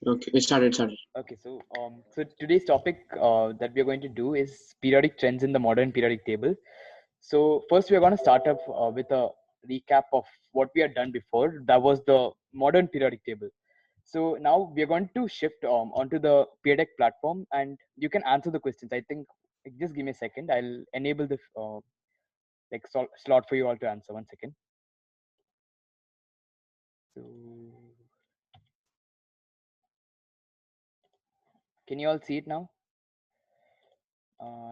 Okay, it started. Okay, so today's topic that we are going to do is periodic trends in the modern periodic table. So first, we are going to start up with a recap of what we had done before. That was the modern periodic table. So now we are going to shift onto the periodic platform, and you can answer the questions. I think just give me a second. I'll enable the slot for you all to answer. 1 second. So can you all see it now?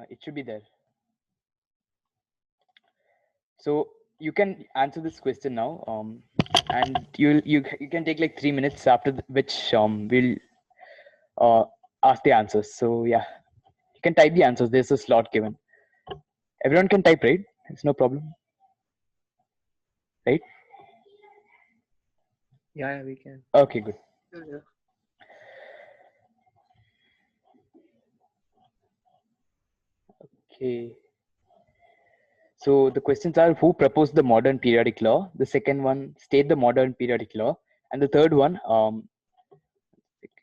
It should be there. So you can answer this question now, and you can take like 3 minutes after which we'll ask the answers. So yeah, you can type the answers. There's a slot given. Everyone can type, right? It's no problem, right? Yeah, we can. Okay, good. Yeah. Okay. So the questions are: who proposed the modern periodic law? The second one, state the modern periodic law, and the third one,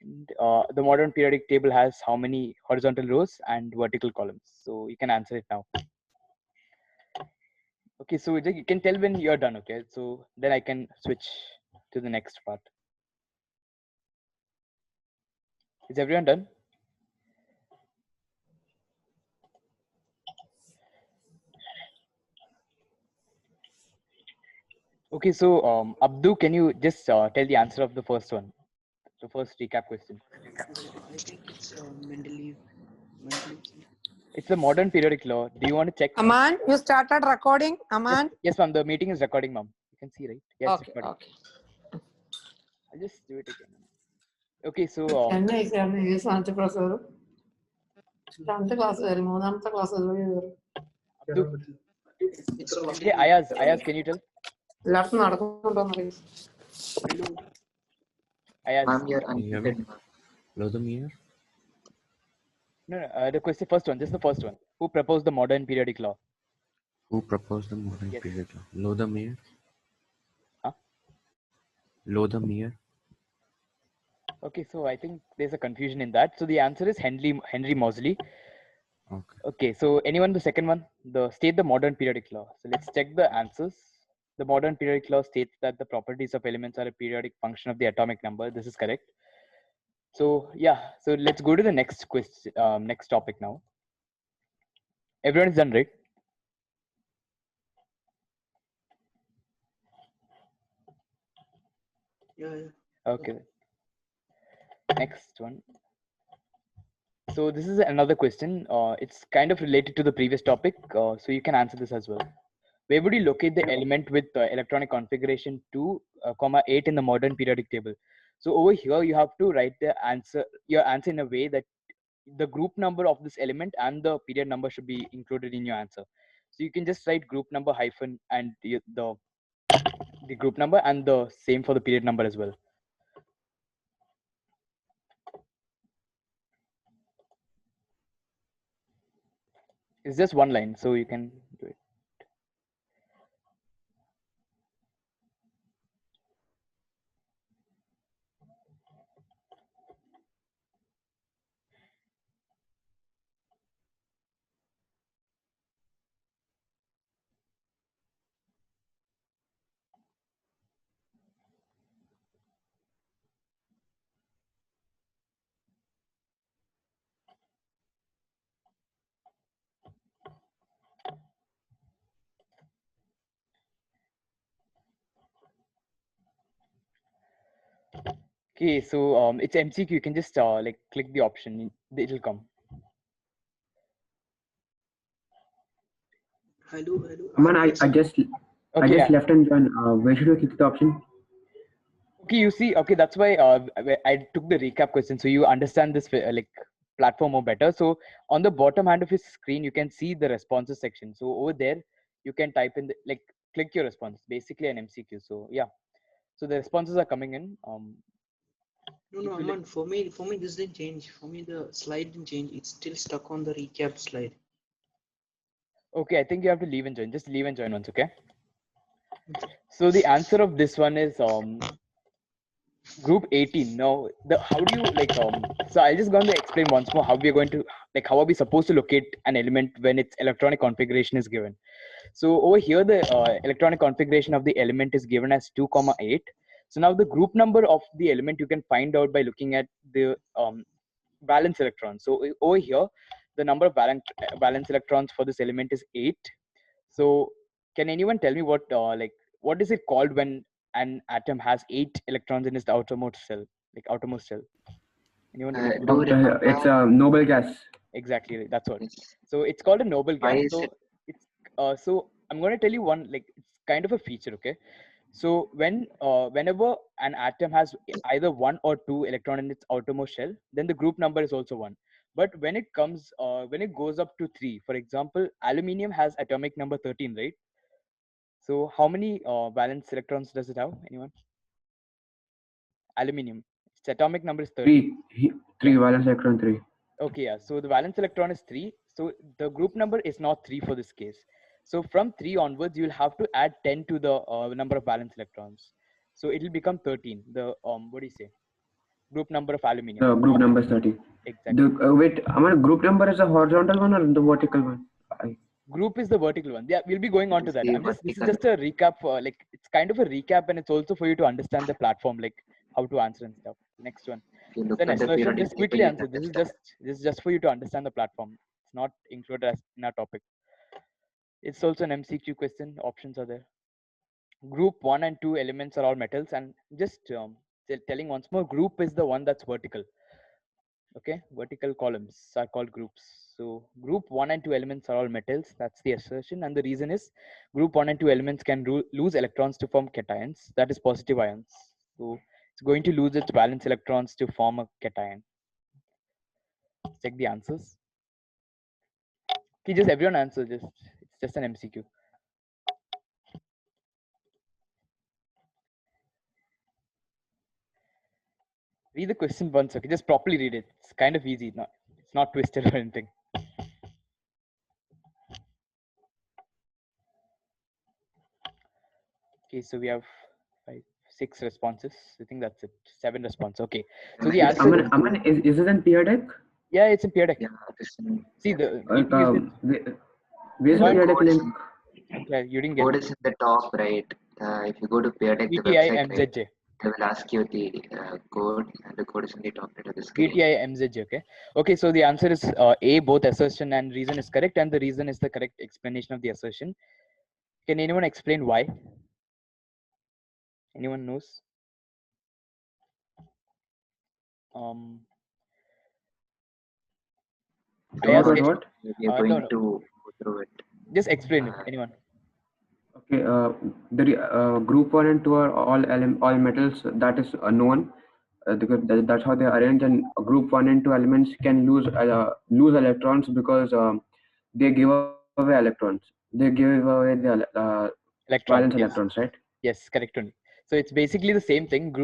the modern periodic table has how many horizontal rows and vertical columns? So you can answer it now. Okay, so you can tell when you're done. Okay, so then I can switch to the next part. Is everyone done? Okay, so Abdu, can you just tell the answer of the first one, the first recap question? I think it's Mendeleev. It's the modern periodic law. Do you want to check? Aman, you started recording. Aman. Yes, ma'am. The meeting is recording, ma'am. You can see, right? Yes, Okay. recording. Okay. I'll just do it again. Okay, so Abdu, hey, Ayaz, can you tell? Ayaz. Ma'am, you're unmuted. Lodomir? No, the question, first one, just the first one. Who proposed the modern periodic law? Who proposed the modern Yes. period law? Lodomir? Huh? Lodomir? Okay, so I think there's a confusion in that. So the answer is Henry Moseley. Okay. Okay, so anyone the second one? The state the modern periodic law. So let's check the answers. The modern periodic law states that the properties of elements are a periodic function of the atomic number. This is correct. So yeah, so let's go to the next question, next topic now. Everyone is done, right? Yeah. Okay. Next one. So this is another question. It's kind of related to the previous topic, so you can answer this as well. Where would you locate the element with electronic configuration 2, 8 in the modern periodic table? So over here, you have to write your answer in a way that the group number of this element and the period number should be included in your answer. So you can just write group number hyphen and the group number and the same for the period number as well. It's just one line, so you can do it. Okay, so it's MCQ. You can just like click the option. It'll come. Hello. Man, I just left and joined. Where should I click the option? Okay, you see, okay, that's why I took the recap question, so you understand this like platform more better. So on the bottom hand of your screen, you can see the responses section. So over there, you can type in like click your response, basically an MCQ. So yeah, so the responses are coming in. No, Aman. For me, this didn't change. For me, the slide didn't change. It's still stuck on the recap slide. Okay, I think you have to leave and join. Just leave and join once, okay? So the answer of this one is Group 18. Now, how do you so I'll just going to explain once more how we're going to, how are we supposed to locate an element when its electronic configuration is given. So over here, the electronic configuration of the element is given as 2,8. So now the group number of the element you can find out by looking at the valence electrons. So over here, the number of valence electrons for this element is 8. So can anyone tell me what is it called when an atom has 8 electrons in its outermost shell? Outermost shell. Anyone remember? Do remember? It's a noble gas. Exactly, that's what. Yes. So it's called a noble Why gas. is So it? it's so I'm going to tell you one, it's kind of a feature, okay? So whenever an atom has either 1 or 2 electron in its outermost shell, then the group number is also 1. But when it goes up to 3, for example, aluminium has atomic number 13, right? So how many valence electrons does it have? Anyone? Aluminium. Its atomic number is 13. Three valence electron 3. Okay, yeah. So the valence electron is 3. So the group number is not 3 for this case. So from 3 onwards, you'll have to add 10 to the number of valence electrons. So it will become 13. The what do you say? Group number of aluminium. The group number is 30. Exactly. Wait, group number is a horizontal one or the vertical one? Group is the vertical one. Yeah, we'll be going on to that. This is Vertical. just a recap. It's kind of a recap, and it's also for you to understand the platform, like how to answer and stuff. Next one. If you look Then at the assertion, periodic just table, quickly you answer. can This is understand. just for you to understand the platform. It's not included as in our topic. It's also an MCQ question. Options are there. Group 1 and 2 elements are all metals, and just telling once more, group is the one that's vertical. Okay, vertical columns are called groups. So group 1 and 2 elements are all metals. That's the assertion, and the reason is group 1 and 2 elements can lose electrons to form cations, that is positive ions. So it's going to lose its valence electrons to form a cation. Check the answers. Okay, just everyone answer. It's just an MCQ. Read the question once. Okay, just properly read it. It's kind of easy. It's not twisted or anything. Okay, so we have 6 responses. I think that's it. 7 responses. Okay. So the answer is, Aman, is it in peer deck? yeah, it's in peer deck. Yeah, this in, See, yeah. the Like, meeting is in. where's the The peer deck code is link? Yeah, you didn't get code it. is in the top right. If you go to Peerdeck, the GTI website, right, MZJ. they will ask you the code, and the code is in the top right of the screen. GTI MZJ. Okay. Okay. So the answer is A. Both assertion and reason is correct, and the reason is the correct explanation of the assertion. Can anyone explain why? Anyone knows? I Don't ask worry, it. What? we are going No. to go through it. Just explain it. Anyone? Okay, the group 1 and 2 are all metals. That is known because that's how they are arranged. And group 1 and 2 elements can lose electrons because they give away electrons. They give away the Electrons. valence Yes. electrons, right? Yes, correct only. So it's basically the same thing.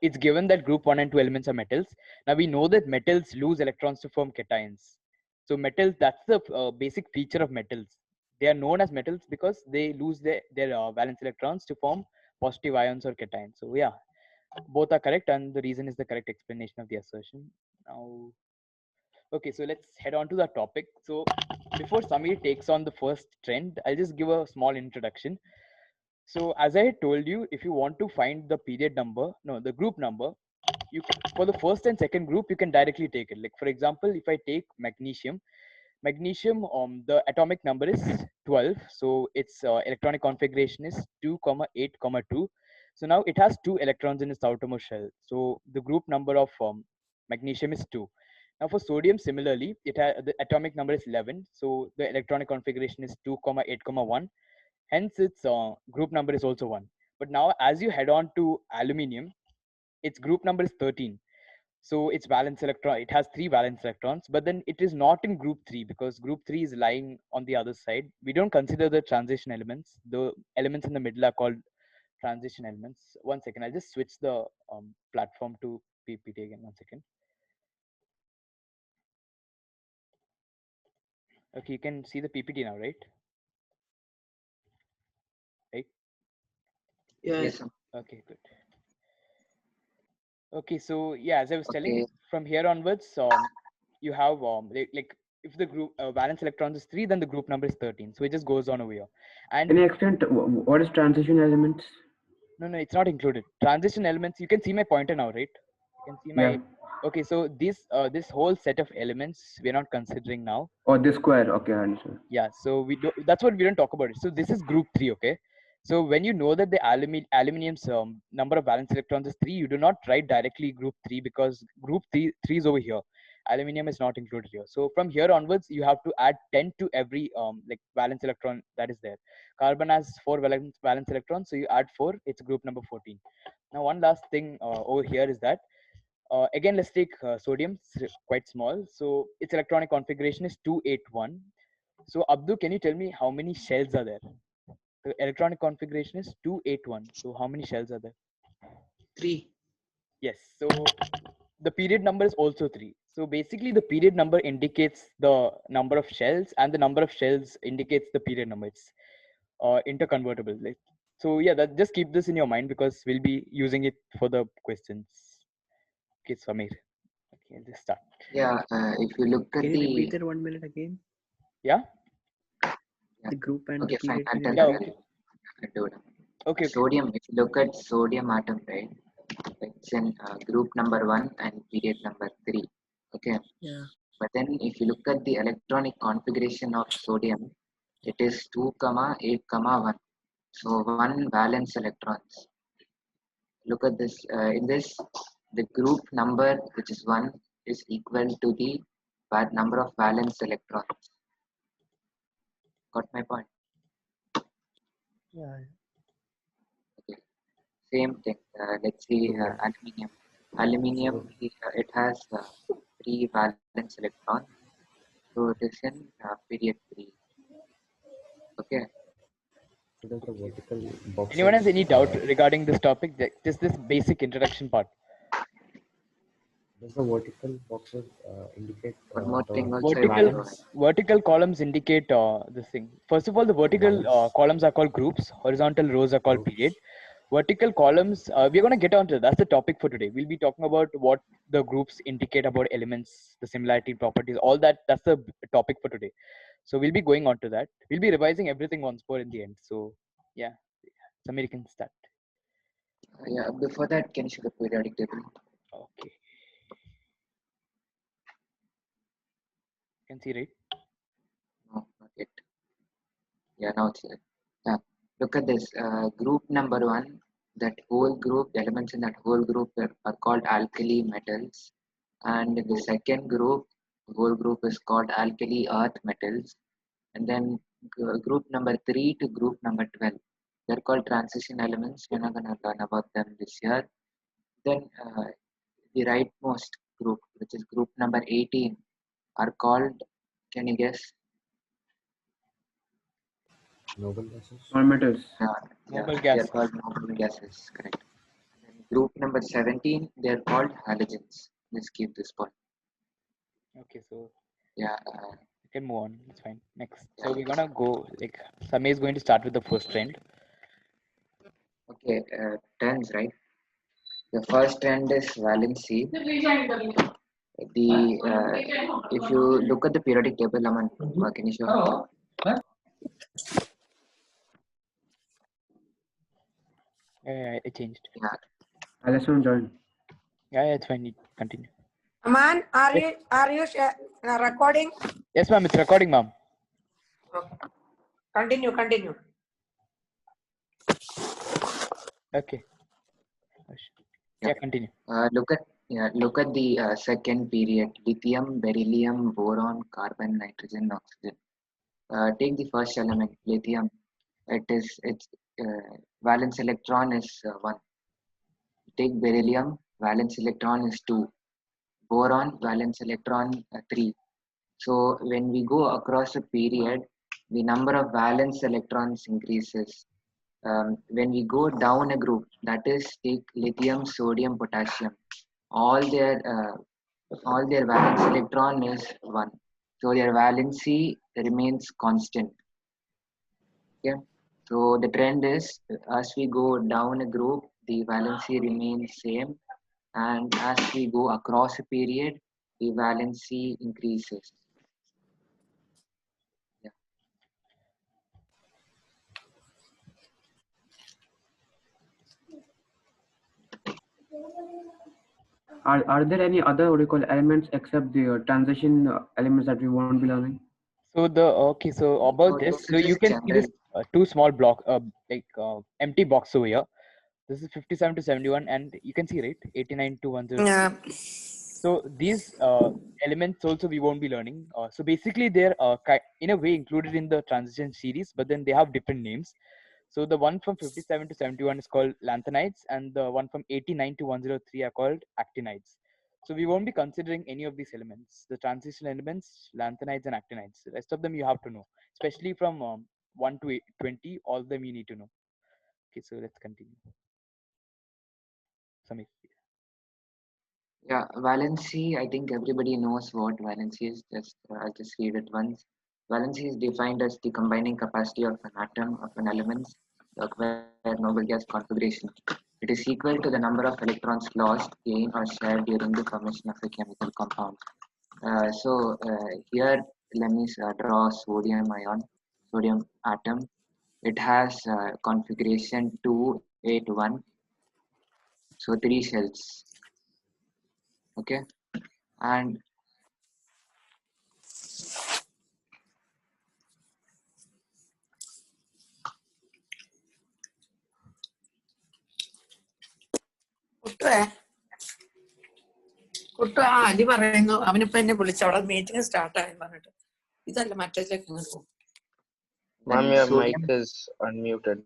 It's given that group 1 and 2 elements are metals. Now we know that metals lose electrons to form cations. So metals, that's the basic feature of metals. They are known as metals because they lose their valence electrons to form positive ions or cations. So yeah, both are correct, and the reason is the correct explanation of the assertion. Now, okay, so let's head on to the topic. So before Samir takes on the first trend, I'll just give a small introduction. So as I had told you, if you want to find the period number, no, the group number, for the first and second group, you can directly take it. Like for example, if I take magnesium, the atomic number is 12. So its electronic configuration is 2, 8, 2. So now it has 2 electrons in its outermost shell. So the group number of magnesium is 2. Now for sodium, similarly, the atomic number is 11. So the electronic configuration is 2, 8, 1. Hence, its group number is also 1. But now, as you head on to aluminium, its group number is 13. So its valence electron, it has 3 valence electrons, but then it is not in group 3 because group 3 is lying on the other side. We don't consider the transition elements. The elements in the middle are called transition elements. One second, I'll just switch the platform to PPT again. One second. Okay, you can see the PPT now, right? Right? Yeah. Yes. Okay, good. Okay, so yeah, as I was telling, Okay. from here onwards, you have like if the group valence electrons is 3, then the group number is 13. So it just goes on over here. And Can you extent what is transition elements? no, it's not included. Transition elements. You can see my pointer now, right? You can see my. Yeah. Okay, so this whole set of elements we're not considering now. Or this square. Okay, I understand. Yeah, so we do. That's what we don't talk about it. So this is group 3. Okay. So when you know that the aluminium's number of valence electrons is 3, you do not write directly group 3 because group 3 is over here. Aluminium is not included here. So from here onwards, you have to add 10 to every like valence electron that is there. Carbon has 4 valence electrons, so you add 4. It's group number 14. Now one last thing over here is that again let's take sodium. It's quite small, so its electronic configuration is 281. So Abdu, can you tell me how many shells are there? The electronic configuration is 281. So how many shells are there? 3. Yes. So the period number is also 3. So basically the period number indicates the number of shells and the number of shells indicates the period number. It's interconvertible. Like, so yeah, that just keep this in your mind because we'll be using it for the questions. Okay, Samir. Okay, let's start. Yeah, if you look at Can you repeat the that 1 minute again? Yeah. yeah, The group and okay, the fine. period. I'll Can you tell Yeah. you. repeat? I'll do it. Okay. Okay. Sodium. If you look at sodium atom, right? It's in group number 1 and period number 3. Okay. Yeah. But then if you look at the electronic configuration of sodium, it is 2, 8, 1. So 1 valence electrons. Look at this. In this, the group number, which is 1, is equal to the number of valence electrons. Got my point? Yeah. Okay. Same thing. Let's see So, aluminium. Aluminium, so, it has 3 valence electrons. So it is in period 3. Okay. so does the Okay. vertical Anyone has boxes, any doubt regarding this topic? Just this basic introduction part. does the vertical boxes indicate One more the thing also I want to valence? Vertical columns indicate this thing. First of all, the vertical Valence columns are called groups. Horizontal rows are called period. groups. Vertical columns, we're going to get onto that's the topic for today. We'll be talking about what the groups indicate about elements, the similarity properties, all that. That's the topic for today. So we'll be going on to that. We'll be revising everything once more in the end. So yeah, Samir, you can start. yeah, before that, can you show the periodic table? Okay, you can see, right? No, not yet. Yeah, now it's here. Yeah. Look at this. Group number 1, that whole group, the elements in that whole group are called alkali metals. And the second group, the whole group is called alkali earth metals. And then group number 3 to group number 12, they're called transition elements. We're not going to learn about them this year. Then the rightmost group, which is group number 18, are called, can you guess? Noble gases. Non-metals. Yeah, Noble they are gases. called noble gases, correct. Then group number 17, they are called halogens. Let's keep this point. Okay, so Yeah, you can move on. It's fine. Next. yeah. So we're gonna go like Samir is going to start with the first trend. Okay, trends, right? The first trend is valency. If you look at the periodic table, Aman, can you show? Yeah, it changed. Yeah, Alison join. Yeah, it's fine. You continue. Aman, are you recording? Yes, ma'am. It's recording, ma'am. Continue. Okay. Yeah, continue. look at the second period: lithium, beryllium, boron, carbon, nitrogen, oxygen. Take the first element, lithium. Its valence electron is 1. Take beryllium, valence electron is 2. Boron, valence electron 3. So when we go across a period, the number of valence electrons increases. When we go down a group, that is, take lithium, sodium, potassium, all their valence electron is 1. So their valency remains constant. Okay. So the trend is, as we go down a group, the valency remains same, and as we go across a period, the valency increases. Yeah. Are there any other what do you call elements except the transition elements that we won't be learning? So so about this, This so is you just can see this general. two small block, empty box over here. This is 57 to 71, and you can see, right, 89 to 103. Yeah. So these elements also we won't be learning. So basically, they're in a way included in the transition series, but then they have different names. So the one from 57 to 71 is called lanthanides, and the one from 89 to 103 are called actinides. So we won't be considering any of these elements, the transition elements, lanthanides and actinides. The rest of them you have to know, especially from 1 to 20, all of them you need to know. Okay, so let's continue. Samik. Yeah, valency, I think everybody knows what valency is. I'll just read it once. Valency is defined as the combining capacity of an atom of an element where noble gas configuration. It is equal to the number of electrons lost, gained, or shared during the formation of a chemical compound. Here, let me draw sodium atom. It has configuration 281, so 3 shells. Okay, and കുട്ടുവേ Kuttu ആ അലി പറയുന്നു അവനിപ്പോ എന്നെ വിളിച്ചു അവിടെ meeting start ആയെന്ന് പറഞ്ഞിട്ട് ഇതല്ല മറ്റേതിലേക്ക് ഇങ്ങോട്ട് പോകും. when Ma'am, your sodium, mic is unmuted.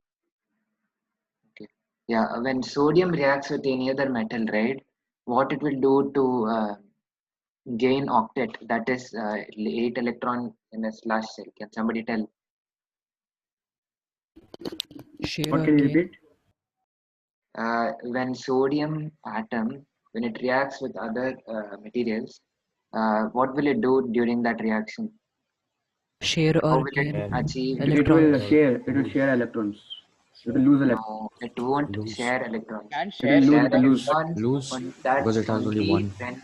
okay, yeah, when sodium reacts with any other metal, right? What it will do to gain octet, that is 8 electron in a slash cell. Can somebody tell? Share What or can you gain? repeat? When sodium atom, when it reacts with other materials, what will it do during that reaction? Share How or will it gain achieve? It will electrons. share. It will share electrons. It will lose electrons. No, it won't Lose. share electrons. Can It share will lose. Share It will lose. electrons, Lose that's because it has only only one. when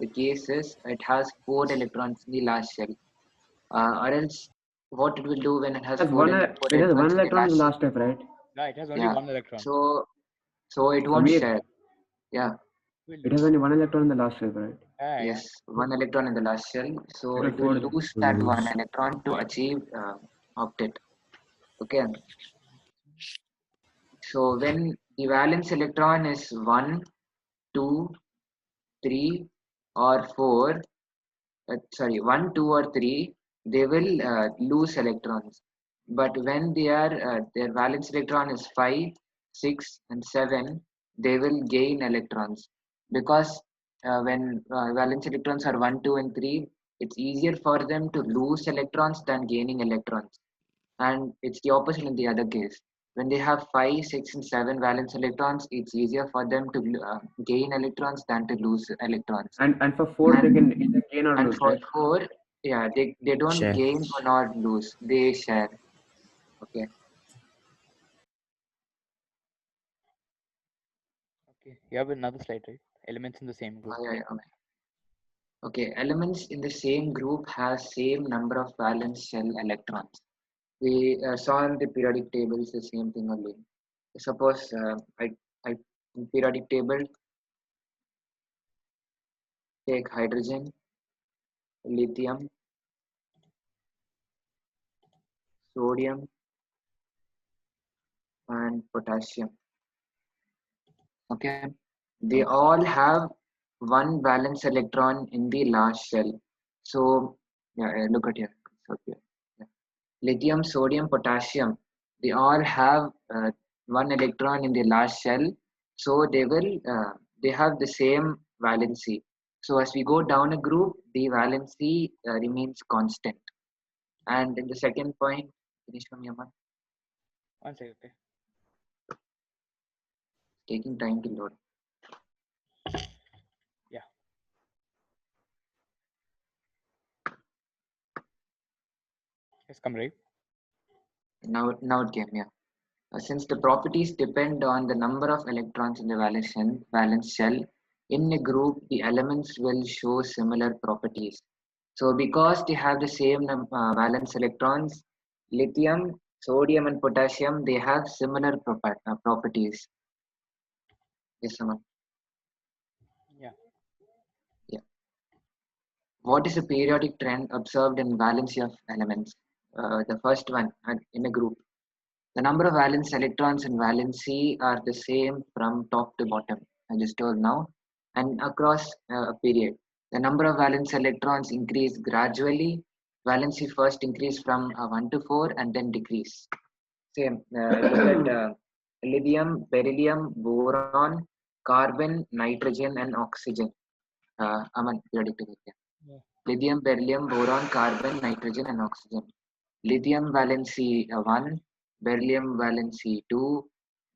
the case is it has 4 electrons in the last shell. Or else, what it will do when it has It has four, one. four It has one electrons in the electron in last the shell? last step, right? Yeah, it has only Yeah. one electron. So it won't Samir, share. Yeah. Will it lose. has only one electron in the last step, right? Yeah. Yes. 1 electron in the last shell. So It will it will force. lose Will that lose. 1 electron to achieve octet. Okay. So when the valence electron is 1, 2, 3, or 4, 1, 2, or 3, they will lose electrons. But when their valence electron is 5, 6, and 7, they will gain electrons. Because when valence electrons are 1, 2, and 3, it's easier for them to lose electrons than gaining electrons. And it's the opposite in the other case. When they have 5, 6, and 7 valence electrons, it's easier for them to gain electrons than to lose electrons. And for 4, they can either gain or And lose, for right? 4, yeah, they don't Share. gain or not lose, they share. Okay. Okay. You have another slide, right? Elements in the same group. Yeah, okay. Okay, elements in the same group have same number of valence shell electrons. We saw in the periodic tables the same thing only. Suppose I in periodic table take hydrogen, lithium, sodium, and potassium. Okay, they all have one valence electron in the last shell. So yeah, look at here. So here, yeah. Lithium, sodium, potassium, they all have one electron in the last shell. So they have the same valency. So as we go down a group, the valency remains constant. And in the second point, finish from your mind, One second. Okay. taking time to load. Yeah. It's come, right? Now it came, yeah. Since the properties depend on the number of electrons in the valence shell, in a group, the elements will show similar properties. So because they have the same valence electrons, lithium, sodium, and potassium, they have similar properties. Yes, Aman. Yeah. Yeah. What is a periodic trend observed in valency of elements? The first one, in a group. The number of valence electrons in valency are the same from top to bottom, I just told now, and across a period. The number of valence electrons increase gradually. Valency first increase from 1 to 4 and then decrease. Same. Look at lithium, beryllium, boron, carbon, nitrogen, and oxygen. Aman, periodic table. Yeah. Lithium, beryllium, boron, carbon, nitrogen, and oxygen. Lithium valency 1, beryllium valency 2,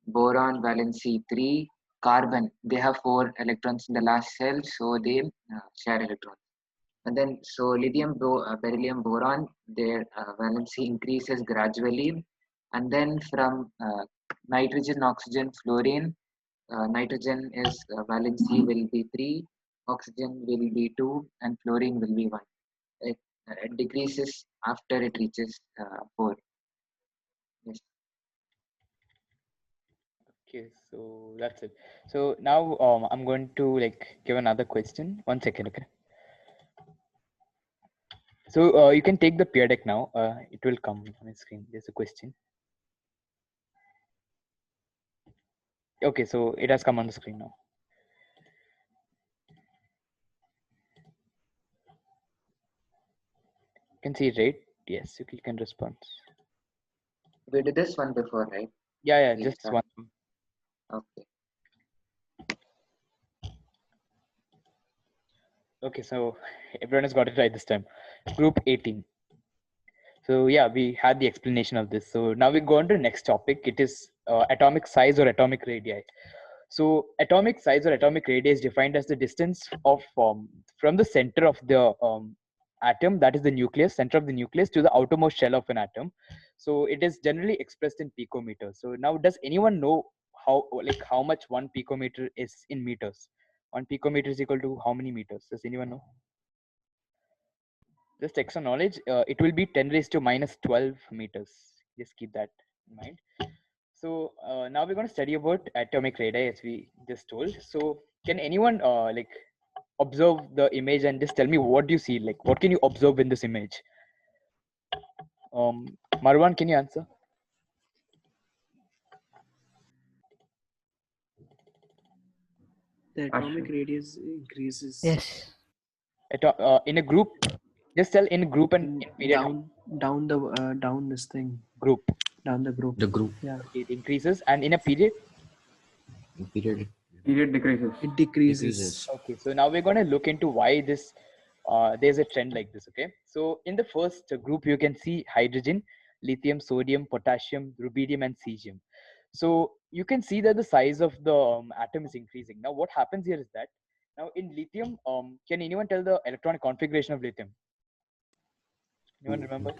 boron valency 3, carbon. They have 4 electrons in the last shell, so they share electrons. And then, so lithium, beryllium, boron, their valency increases gradually. And then from nitrogen, oxygen, fluorine, nitrogen is valency will be 3, oxygen will be 2, and fluorine will be 1. It decreases after it reaches 4. Yes. Okay, so that's it. So now I'm going to like give another question. 1 second, okay? So you can take the peer deck now. It will come on the screen. There's a question. Okay, so it has come on the screen now. You can see it, right? Yes, you can respond. We did this one before, right? Yeah, We just start. one. Okay. Okay, so everyone has got it right this time. Group 18. So yeah, we had the explanation of this. So now we go on to the next topic. It is atomic size or atomic radii. So atomic size or atomic radii is defined as the distance of from the center of the atom, that is the nucleus, center of the nucleus, to the outermost shell of an atom. So it is generally expressed in picometers. So now, does anyone know how much 1 picometer is in meters? 1 picometer is equal to how many meters? Does anyone know? Just extra knowledge, it will be 10 raised to minus 12 meters. Just keep that in mind. So now we're going to study about atomic radii, as we just told. So can anyone observe the image and just tell me what do you see? Like, what can you observe in this image? Marwan, can you answer? The atomic radius increases. Yes. In a group, just tell in group and in period. Down this thing. Group. Down the group. The group. Yeah. It increases, and in a period. Period. Period decreases. It decreases. Okay, so now we're going to look into why this there's a trend like this. Okay, so in the first group you can see hydrogen, lithium, sodium, potassium, rubidium, and cesium. So you can see that the size of the atom is increasing. Now what happens here is that now in lithium, can anyone tell the electronic configuration of lithium? Anyone remember?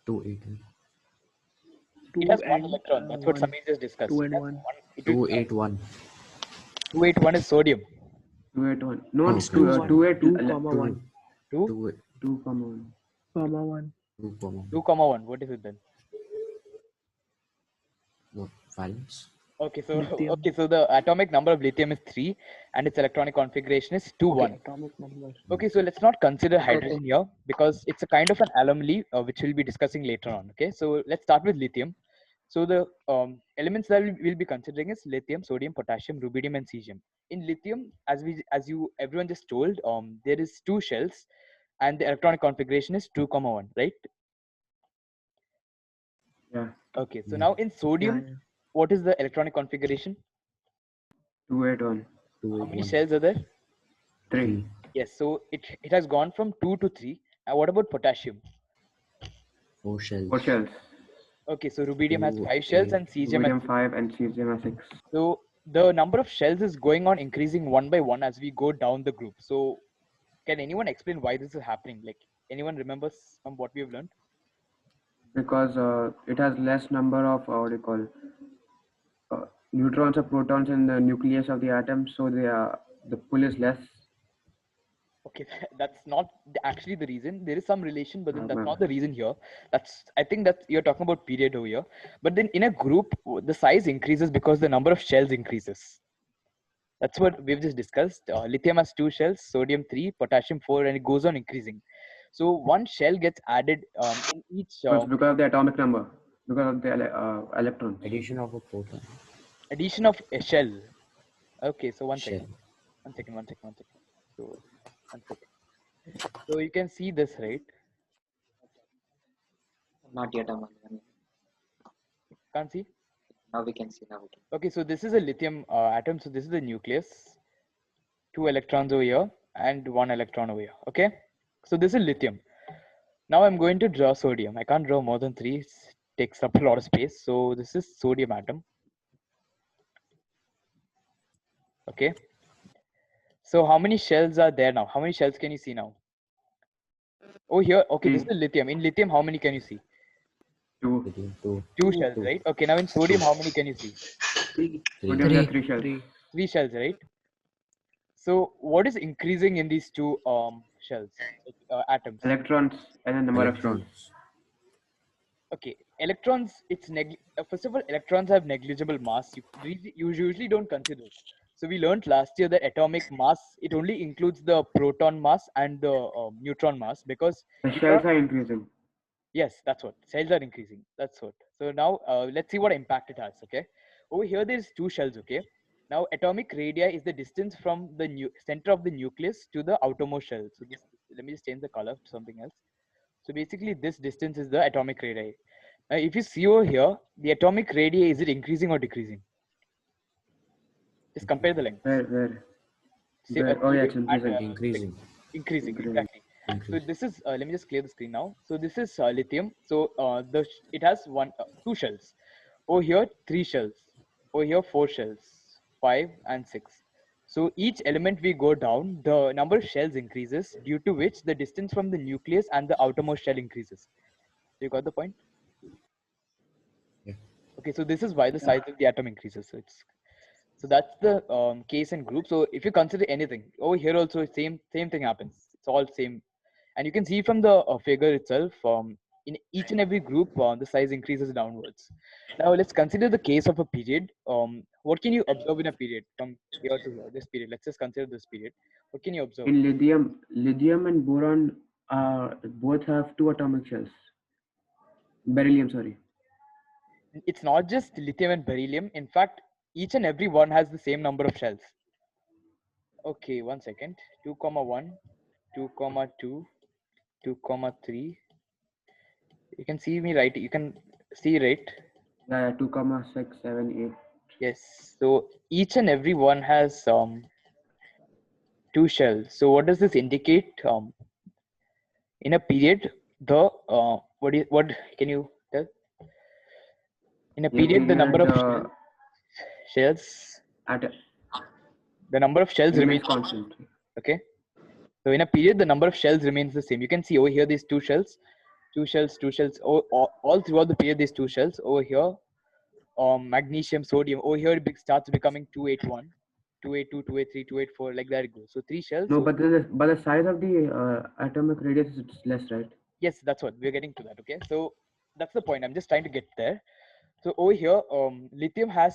281. It has 1 electron. That's what Samir just discussed. 2 and 1. 281. 281 is sodium. 281. No, Oh, it's okay. 281. 2, 2, 2,1. 1. 2, 2,1. What is it then? what? Valence? Okay, so Lithium. so the atomic number of lithium is 3, and its electronic configuration is 2,1. Atomic number. Okay, so let's not consider hydrogen here because it's a kind of an anomaly which we'll be discussing later on. Okay, so let's start with lithium. So the elements that we'll be considering is lithium, sodium, potassium, rubidium, and cesium. In lithium, everyone just told, there is 2 shells, and the electronic configuration is 2,1, right? Yeah. Okay, so now in sodium, what is the electronic configuration? 281. How many 281. shells are there? 3. Yes, so it has gone from 2 to 3. And what about potassium? 4 shells. 4 shells. Okay, so rubidium has 5 2, shells 8. and cesium Rubidium has 5 and cesium has 6. So the number of shells is going on increasing 1 by 1 as we go down the group. So can anyone explain why this is happening? Like, anyone remembers from what we have learned? Because it has less number of what do you call neutrons or protons in the nucleus of the atom, so the pull is less. Okay, that's not actually the reason. There is some relation, but then that's Well, not the reason here. I think that you're talking about period over here. But then in a group, the size increases because the number of shells increases. That's what we've just discussed. Lithium has 2 shells, sodium 3, potassium 4, and it goes on increasing. So one shell gets added in each so it's because of the atomic number, because of the electrons. Addition of a proton. addition of a shell. Okay, so one Shell. second. So one second. So you can see this, right? Not yet, Aman. Can't see? Now we can see. Now we can. Okay, so this is a lithium atom. So this is the nucleus. 2 electrons over here and 1 electron over here. Okay, so this is lithium. Now I'm going to draw sodium. I can't draw more than 3. It takes up a lot of space. So this is sodium atom. Okay. So how many shells are there now? How many shells can you see now? Oh, here. Okay, this is lithium. In lithium, how many can you see? 2. Lithium, 2. 2 shells, right? Okay, now in sodium, how many can you see? 3. Sodium Three. has 3 shells. 3 shells, right? So what is increasing in these 2 shells, atoms? Electrons and the number of shells. Electrons. Okay, electrons, first of all, electrons have negligible mass. You usually don't consider it. So we learned last year that atomic mass, it only includes the proton mass and the neutron mass, because The you shells cannot, are increasing. yes, that's what, cells are increasing. That's what. So now let's see what impact it has. Okay, over here there's 2 shells. Okay, now atomic radii is the distance from the center of the nucleus to the outermost shell. So this, let me just change the color to something else. So basically this distance is the atomic radii. Now if you see over here, the atomic radii, is it increasing or decreasing? Just compare the lengths. Where? Say, Oh yeah, it's and, increasing. Increasing. increasing, Increasing. exactly. So Increasing. this is, let me just clear the screen now. So this is lithium. So it has 2 shells. Over here, 3 shells. Over here, 4 shells, 5 and 6. So each element we go down, the number of shells increases, due to which the distance from the nucleus and the outermost shell increases. You got the point? Yeah. Okay, so this is why the size of the atom increases. So that's the case and group. So if you consider anything over here, also same thing happens. It's all same, and you can see from the figure itself. In each and every group, the size increases downwards. Now let's consider the case of a period. What can you observe in a period from here to here? This period. Let's just consider this period. What can you observe? In lithium and boron both have 2 atomic shells. Beryllium, sorry. It's not just lithium and beryllium. In fact, each and every one has the same number of shells. Okay, 1 second. 2,1, 2,2, 2,3. You can see me right. You can see right. Yeah, 2, 6, 7, 8. Yes. So each and every one has 2 shells. So what does this indicate? In a period, the what can you tell? In a period, the number of shells, the number of shells remains remains constant. okay. So in a period, the number of shells remains the same. You can see over here these 2 shells, 2 shells, 2 shells. All throughout the period, these 2 shells. Over here, magnesium, sodium. Over here, it starts becoming 281, 282, 283, 284, like that it goes. So 3 shells. No, So but the size of the atomic radius is less, right? yes, that's what we're getting to that. Okay, so that's the point. I'm just trying to get there. So over here, lithium has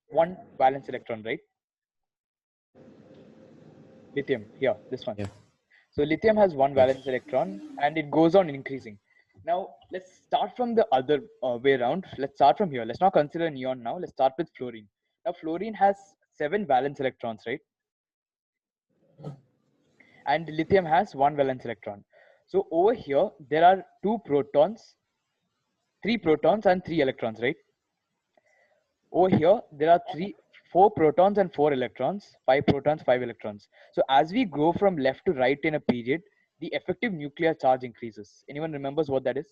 1 valence electron, right? Lithium here, this one. Yeah. So lithium has 1 valence electron, and it goes on increasing. Now let's start from the other way around. Let's start from here. Let's not consider neon now. Let's start with fluorine. Now fluorine has 7 valence electrons, right? And lithium has 1 valence electron. So over here, there are 2 protons, 3 protons and 3 electrons, right? Over here, there are 4 protons and 4 electrons, 5 protons, 5 electrons. So as we go from left to right in a period, the effective nuclear charge increases. Anyone remembers what that is?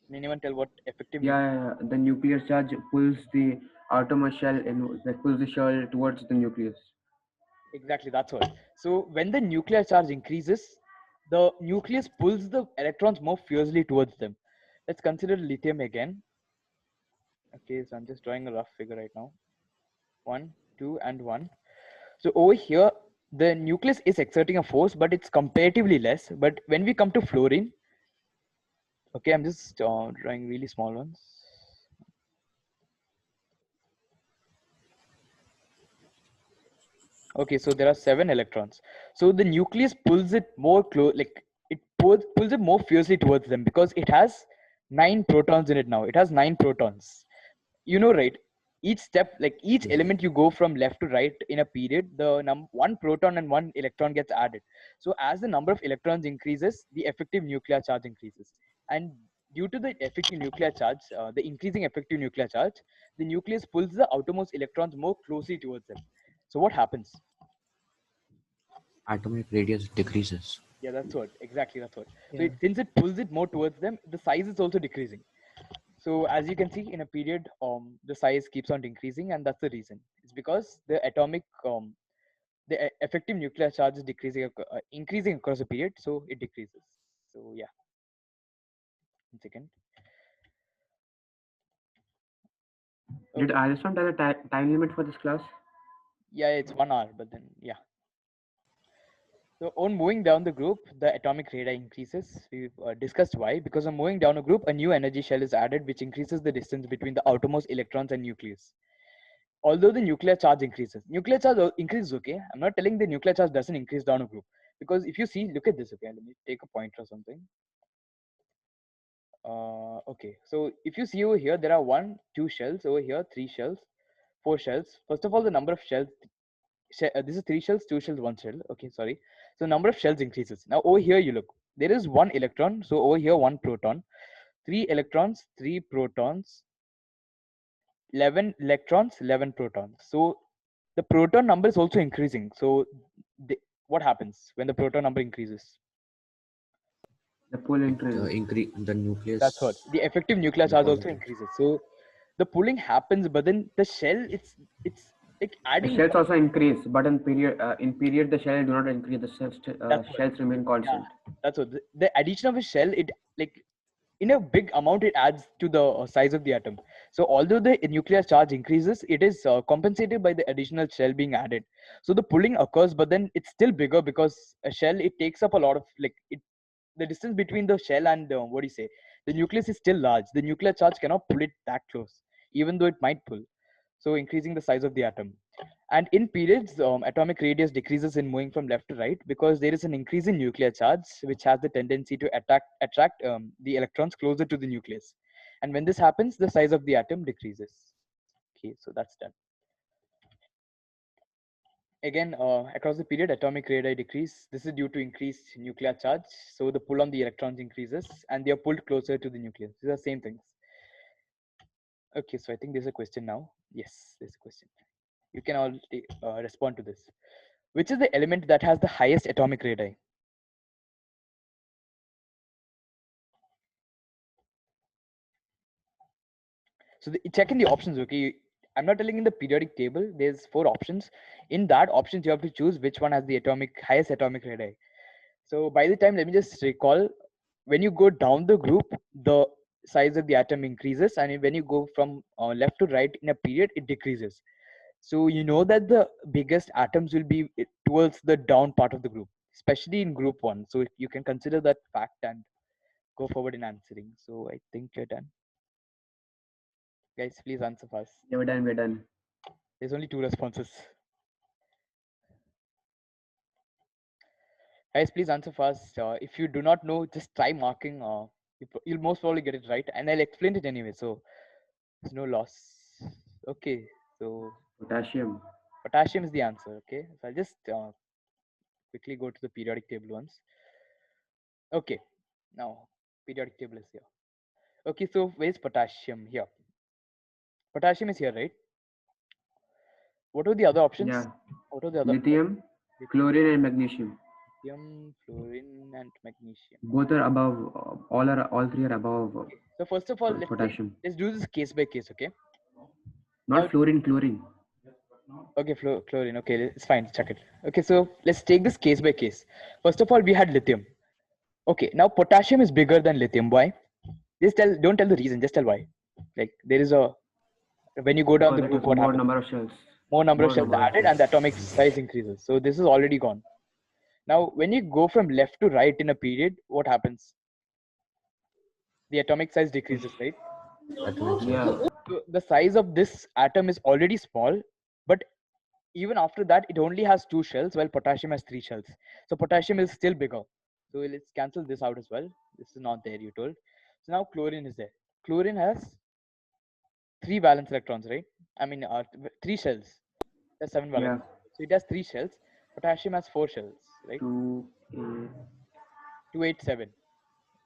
Can anyone tell what effective? Yeah. The nuclear charge pulls the outermost shell and pulls the shell towards the nucleus. Exactly, that's what. So when the nuclear charge increases, the nucleus pulls the electrons more fiercely towards them. Let's consider lithium again. Okay, so I'm just drawing a rough figure right now. 1, 2, and 1. So over here, the nucleus is exerting a force, but it's comparatively less. But when we come to fluorine, okay, I'm just drawing really small ones. Okay, so there are 7 electrons. So the nucleus pulls it more close, like it pulls it more fiercely towards them because it has 9 protons in it now. It has 9 protons. You know, right? Each step, like each Yes. element you go from left to right in a period, the one proton and one electron gets added. So as the number of electrons increases, the effective nuclear charge increases. And due to the effective nuclear charge, the increasing effective nuclear charge, the nucleus pulls the outermost electrons more closely towards them. So what happens? Atomic radius decreases. Yeah, that's what exactly. That's what. So Yeah. since it pulls it more towards them, the size is also decreasing. So as you can see in a period, the size keeps on increasing, and that's the reason. It's because the atomic, the effective nuclear charge is decreasing, increasing across a period, so it decreases. So yeah. 1 second. Did Okay. Alison tell a time limit for this class? Yeah, it's 1 hour, but then yeah. So on moving down the group, the atomic radii increases. We've discussed why. Because on moving down a group, a new energy shell is added, which increases the distance between the outermost electrons and nucleus. Although the nuclear charge increases, nuclear charge increases. Okay, I'm not telling the nuclear charge doesn't increase down a group, because if you see, look at this. Okay, let me take a pointer or something. Okay, so if you see over here, there are 1, 2 shells over here, 3 shells, 4 shells. First of all, the number of shells. This is 3 shells, 2 shells, 1 shell. Okay, sorry. So number of shells increases. Now over here, you look. There is 1 electron. So over here, 1 proton, 3 electrons, 3 protons, 11 electrons, 11 protons. So the proton number is also increasing. So what happens when the proton number increases? The pull increases. The nucleus. That's what. The effective nuclear the charge also positive. increases. So the pulling happens, but then the shell, it's like The adding. shells also increase, but in period the shell do not increase. The That's what. shells remain constant. Yeah, that's what. The addition of a shell, it like in a big amount, it adds to the size of the atom. So although the nuclear charge increases, it is compensated by the additional shell being added. So the pulling occurs, but then it's still bigger because a shell, it takes up a lot of the distance between the shell and what do you say, the nucleus is still large. The nuclear charge cannot pull it that close, even though it might pull. So increasing the size of the atom. And in periods, atomic radius decreases in moving from left to right because there is an increase in nuclear charge, which has the tendency to attract the electrons closer to the nucleus. And when this happens, the size of the atom decreases. Okay, so that's done. Again, across the period, atomic radii decrease. This is due to increased nuclear charge. So the pull on the electrons increases and they are pulled closer to the nucleus. These are the same things. Okay, so I think there's a question now. Yes, there's a question. You can all respond to this. Which is the element that has the highest atomic radii? So check in the options, okay? I'm not telling in the periodic table. There's 4 options. In that options, you have to choose which one has the highest atomic radii. So by the time, let me just recall, when you go down the group, the size of the atom increases, and when you go from left to right in a period, it decreases. So you know that the biggest atoms will be towards the down part of the group, especially in group 1. So you can consider that fact and go forward in answering. So I think you're done. Guys, please answer fast. Yeah, we're done. We're done. There's only 2 responses. Guys, please answer fast. If you do not know, just try marking. You'll most probably get it right, and I'll explain it anyway. So there's no loss. Okay, so Potassium. potassium is the answer. Okay, so I'll just quickly go to the periodic table once. Okay, now periodic table is here. Okay, so where's potassium? Here. Potassium is here, right? What are the other options? Yeah. What are the other? Lithium, chlorine, and magnesium. Lithium, fluorine, and magnesium. Both are above. All 3 are above. Okay. So first of all, Potassium. let's do this case by case. Okay. Not Now, fluorine. Chlorine. okay, chlorine. Okay, it's fine. Check it. Okay, so let's take this case by case. First of all, we had lithium. Okay, now potassium is bigger than lithium. Why? Don't tell the reason, just tell why. Like there is a, when you go down the Because it group, has what more happens? number of shells. More number of More shells number of added and shells. the atomic size increases. So this is already gone. Now, when you go from left to right in a period, what happens? The atomic size decreases, right? Yeah. So the size of this atom is already small, but even after that, it only has 2 shells, while potassium has 3 shells. So potassium is still bigger. So let's cancel this out as well. This is not there, you told. So now chlorine is there. Chlorine has 3 valence electrons, right? I mean, 3 shells. That's 7 valence. Yeah. So it has 3 shells. Potassium has 4 shells, right? 2, 287.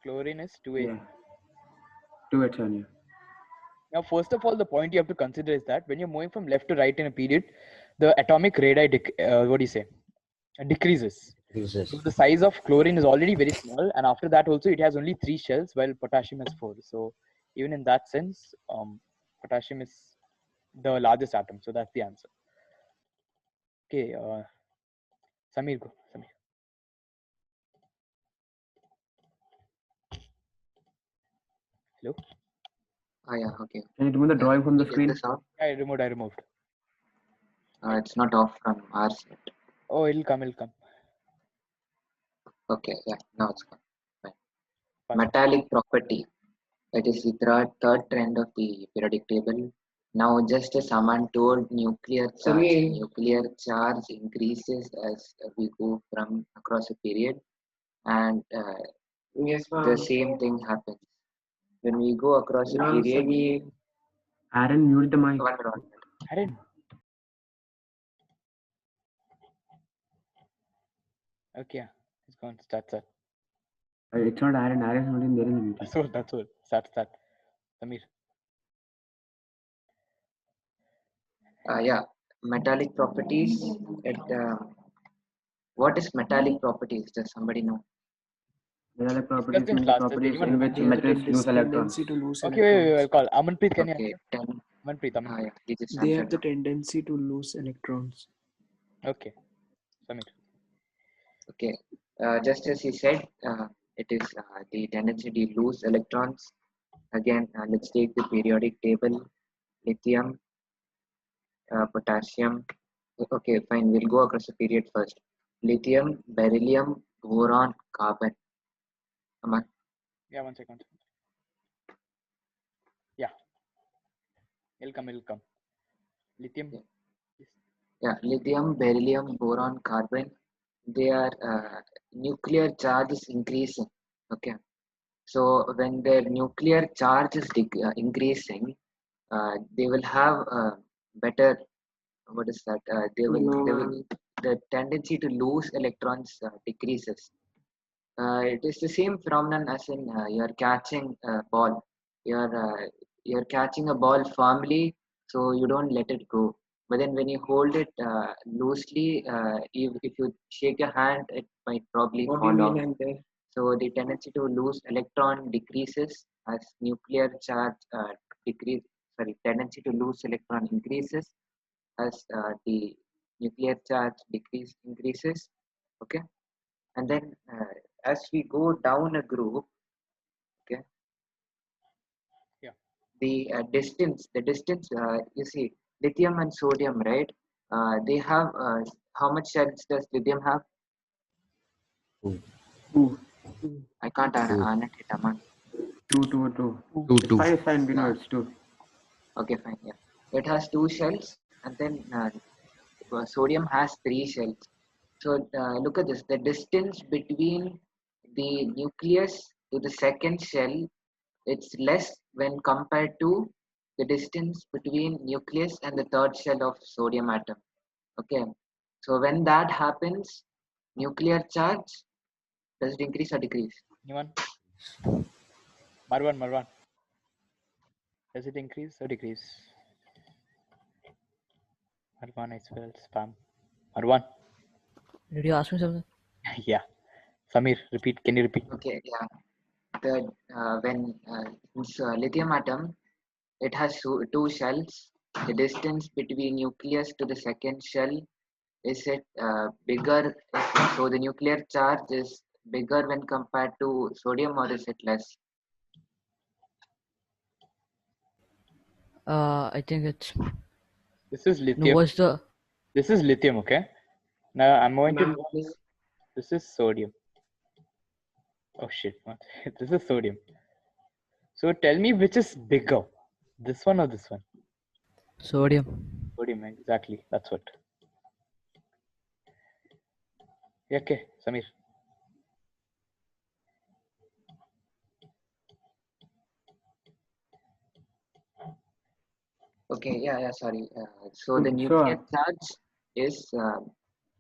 Chlorine is 287. yeah. 287, yeah. Now, first of all, the point you have to consider is that when you're moving from left to right in a period, the atomic radii, what do you say, decreases. Decreases. So the size of chlorine is already very small, and after that also it has only 3 shells, while potassium has 4. So even in that sense, potassium is the largest atom. So that's the answer. Okay, Samir, go. Samir. Hello. Yeah, okay. Can you remove the drawing from the Is screen? this off? Yeah, I removed. It's not off from our side. Oh, it'll come. Okay, yeah, now it's gone. Fine. Pass. Metallic property. It is the third trend of the periodic table. Now, just as Aman told, nuclear charge increases as we go from across a period, and the same thing happens when we go across a period. Aaron, mute the mic. One minute. I didn't. Okay, yeah, it's gone. Start. It's not Aaron. Aaron is not in there in the meeting. That's all. Start. Samir. Yeah, metallic properties. What is metallic properties? Does somebody know? Metallic Discussed properties in means the class. Does properties anyone in remember? which They have the metals lose electrons. tendency to lose Okay, wait, electrons. I'll call. Amanpreet, can you Okay, answer? Amanpreet. yeah, he just They have answered the now. tendency to lose electrons. Okay, Samir. Okay, just as he said, it is the tendency to lose electrons. Again, let's take the periodic table. Lithium, potassium. Okay, fine. We'll go across the period first. Lithium, beryllium, boron, carbon. Aman. Yeah, 1 second. Yeah, it'll come. Lithium. Yeah. Yeah, lithium, beryllium, boron, carbon. Their nuclear charge is increasing. Okay, so when their nuclear charge is increasing, they will have better. What is that? They will. The tendency to lose electrons decreases. It is the same phenomenon as in you're catching a ball. You're catching a ball firmly, so you don't let it go. But then when you hold it loosely, if you shake your hand, it might probably fall off. So the tendency to lose electron decreases as nuclear charge decrease. Sorry, tendency to lose electron increases as the nuclear charge increases. Okay, and then as we go down a group, okay, Yeah. the distance, you see, lithium and sodium, right? They have how much shells does lithium have? Two. I can't annotate it, Aman. Two. Two. It's fine. We know it's 2. Okay, fine. Yeah, it has 2 shells, and then sodium has 3 shells. So look at this. The distance between the nucleus to the second shell, it's less when compared to the distance between nucleus and the third shell of sodium atom. Okay. So when that happens, nuclear charge, does it increase or decrease? Anyone? Marwan. Does it increase or decrease? Marwan, I spelled spam. Marwan. Did you ask me something? Yeah. Samir, repeat. Can you repeat? Okay. Yeah. The when it's lithium atom, it has 2 shells. The distance between nucleus to the second shell, is it bigger? So the nuclear charge is bigger when compared to sodium, or is it less? I think it's This is no. lithium. What's the This is lithium, okay? Now I'm going to Ma'am, do please. this is sodium. Oh shit, what? This is sodium. So tell me which is bigger, this one or this one? sodium? Sodium, exactly. That's what. Yeah, okay, Samir. Okay, yeah, sorry. So the nuclear So charge is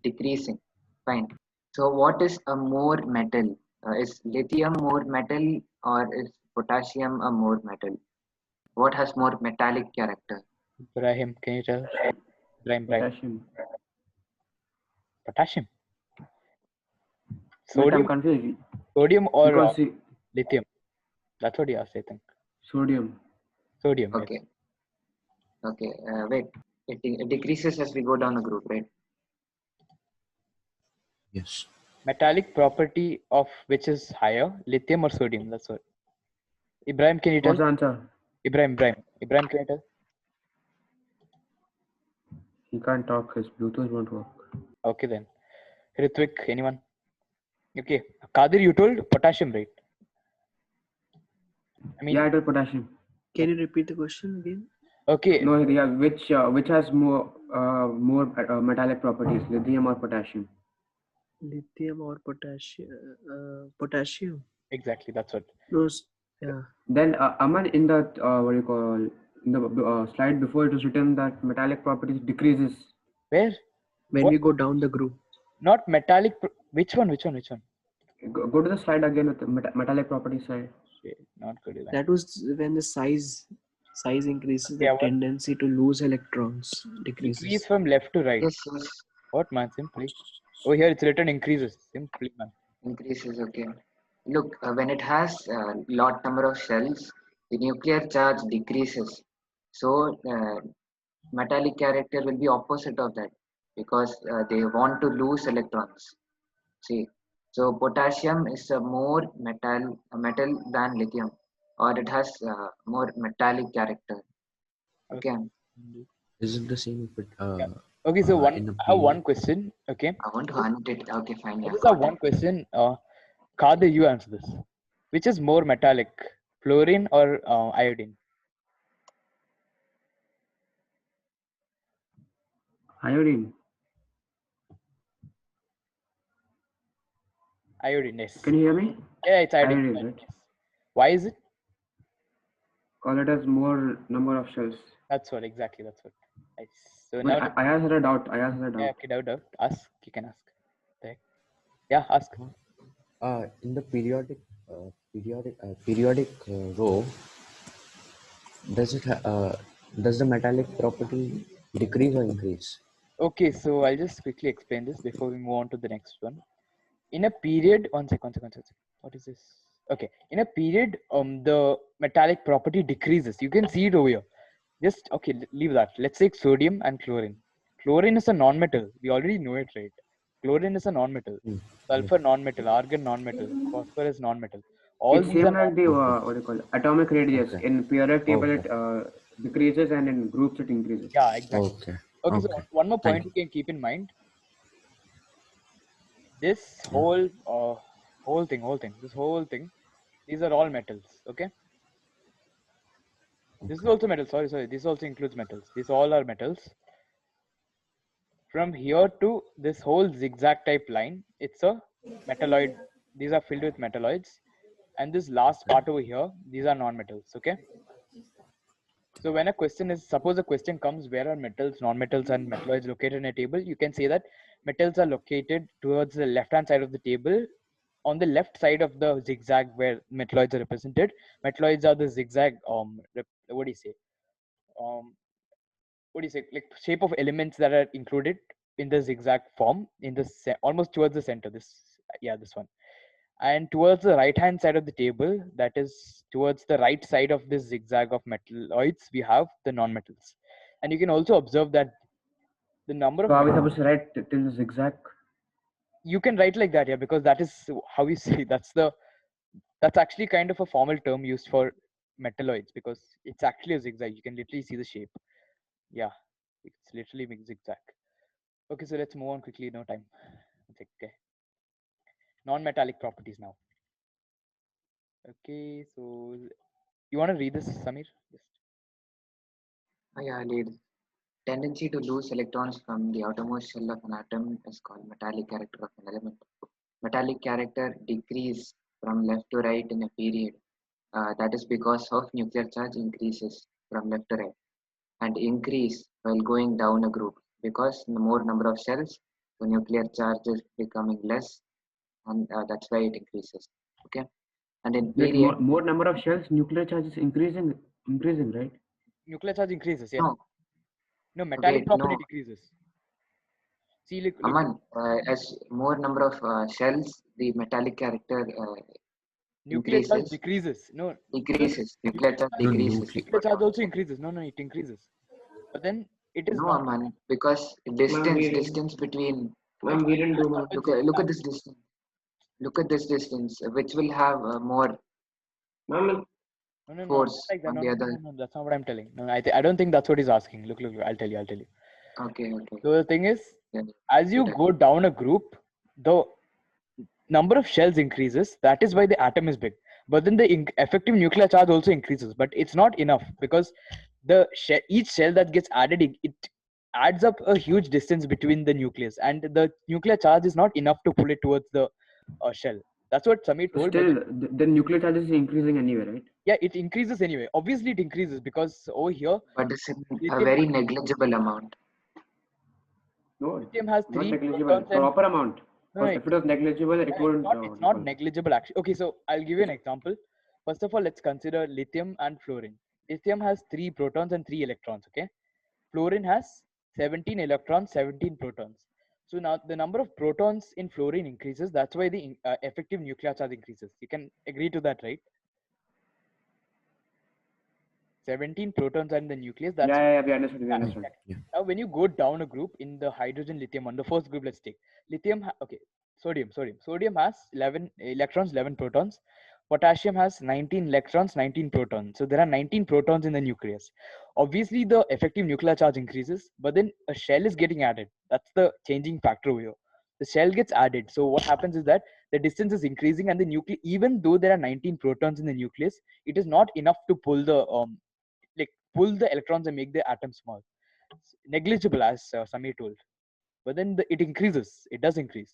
decreasing. Fine. So what is a more metal? Is lithium more metal or is potassium a more metal? What has more metallic character? Ibrahim, can you tell? Ibrahim. potassium. Potassium. Wait, I'm Sodium, confused sodium or because see, lithium? That's what you asked, I think. sodium. Sodium, yes. Okay, okay. Wait, it decreases as we go down the group, right? Yes. Metallic property of which is higher, lithium or sodium? That's what. Ibrahim, can you tell? What's the answer? Ibrahim, can you tell? He can't talk. His Bluetooth won't work. Okay then. Ritvik, anyone? Okay. Kadir, you told potassium, right? I mean, Yeah, it was potassium. Can you repeat the question again? okay. No, yeah, which has more metallic properties, lithium or potassium? Lithium or potassium? Potassium. Exactly, that's what. No, yeah. Then Aman, in the what do you call, in the slide before, it was written that metallic properties decreases. Where? When What? we go down the group. Not metallic. Which one? Go to the slide again with the metallic property side. Shit, not good enough. That was when the size increases, the Yeah, what? tendency to lose electrons decreases. Decrease from left to right. Yes, yes. What, man? Simply. Oh, here it's written increases. Simply, man. Increases, okay. Look, when it has a lot number of shells, the nuclear charge decreases. So metallic character will be opposite of that because they want to lose electrons. See, so potassium is a more metal than lithium, or it has more metallic character. Okay, Is it the same if it, Yeah. Okay, so in a I have one period? question. Okay. I want to hunt it. Okay, fine. I Yeah, just got have one it. question. Kadir, you answer this. Which is more metallic, fluorine or iodine? Iodine. Iodine, yes. Can you hear me? Yeah, it's iodine. Iodine, right? Yes. Why is it? Because it has more number of shells. That's what, exactly. That's what. Nice. So Wait, now, I answered a doubt. I answered a yeah, doubt. okay, doubt. Ask. You can ask. Okay. Yeah, ask. In the periodic row, does it does the metallic property decrease or increase? Okay, so I'll just quickly explain this before we move on to the next one. In a period, one second. What is this? Okay, in a period, the metallic property decreases. You can see it over here. Just okay, leave that. Let's take sodium and chlorine. Chlorine is a non-metal. We already know it, right? Chlorine is a non-metal. Yes. Sulfur non-metal. Argon non-metal. Phosphorus non-metal. All It's these are same like the Okay. what do you call it? Atomic radius. Okay. In periodic table, Okay. it decreases, and in groups it increases. yeah, exactly. Okay. Okay, so Okay. one more point Thank you can keep in mind. This whole thing, these are all metals. Okay. This is also metal. Sorry. This also includes metals. These all are metals. From here to this whole zigzag type line, it's a metalloid. These are filled with metalloids. And this last part over here, these are non-metals. Okay. So when a question is, suppose a question comes, where are metals, non-metals, and metalloids located in a table? You can say that metals are located towards the left-hand side of the table. On the left side of the zigzag where metalloids are represented, metalloids are the zigzag. What do you say? Like shape of elements that are included in the zigzag form in the almost towards the center. This one. And towards the right hand side of the table, that is towards the right side of this zigzag of metalloids, we have the non-metals. And you can also observe that the number of So are we supposed to write till the zigzag? you can write like that, yeah, because that is how you say that's actually kind of a formal term used for metalloids because it's actually a zigzag. You can literally see the shape. Yeah, it's literally a zigzag. Okay, so let's move on quickly. No time. Okay. Non-metallic properties now. Okay, so you want to read this, Samir? Just. Yeah, lead. Tendency to lose electrons from the outermost shell of an atom is called metallic character of an element. Metallic character decrease from left to right in a period. That is because of nuclear charge increases from left to right and increase while going down a group because the more number of shells, the nuclear charge is becoming less, and that's why it increases. Okay, and in Like period, more number of shells, nuclear charge is increasing, right? Nuclear charge increases, yeah. no, No, metallic wait, property no, decreases. See, look. Aman, as more number of shells, the metallic character Nuclear charge increases, decreases. No, decreases, nuclear charge No, decreases. nuclear charge also increases. No, it increases. But then it is No, not. Aman, because distance between, Ma'am, we didn't do, ma'am. look at this distance. Look at this distance, which will have more Ma'am, No, not force like that. on No, the no, other. no, no, that's not what I'm telling. No, I don't think that's what he's asking. Look, I'll tell you. Okay, So the thing is, yeah, as you good. go down a group, the number of shells increases. That is why the atom is big. But then the effective nuclear charge also increases. But it's not enough because each shell that gets added, it adds up a huge distance between the nucleus, and the nuclear charge is not enough to pull it towards the shell. That's what Samir So told. still, the nuclear charge is increasing anyway, right? Yeah, it increases anyway. Obviously, it increases because over here, But it's in a lithium, very negligible amount. No, lithium has not 3 negligible. protons and Proper amount. no, Because if it was negligible, it wouldn't. it's not negligible actually. Okay, so I'll give you an example. First of all, let's consider lithium and fluorine. Lithium has 3 protons and 3 electrons. Okay, fluorine has 17 electrons, 17 protons. So now the number of protons in fluorine increases. That's why the effective nuclear charge increases. You can agree to that, right? 17 protons are in the nucleus. That's Yeah, we understood. Yeah. Now, when you go down a group in the hydrogen lithium one, the first group, let's take lithium. Okay, sodium. Sodium has 11 electrons, 11 protons. Potassium has 19 electrons, 19 protons. So there are 19 protons in the nucleus. Obviously, the effective nuclear charge increases, but then a shell is getting added. That's the changing factor over here. The shell gets added. So what happens is that the distance is increasing, and the nucleus, even though there are 19 protons in the nucleus, it is not enough to pull the pull the electrons and make the atom small. Negligible, as Samir told. But then it increases. It does increase.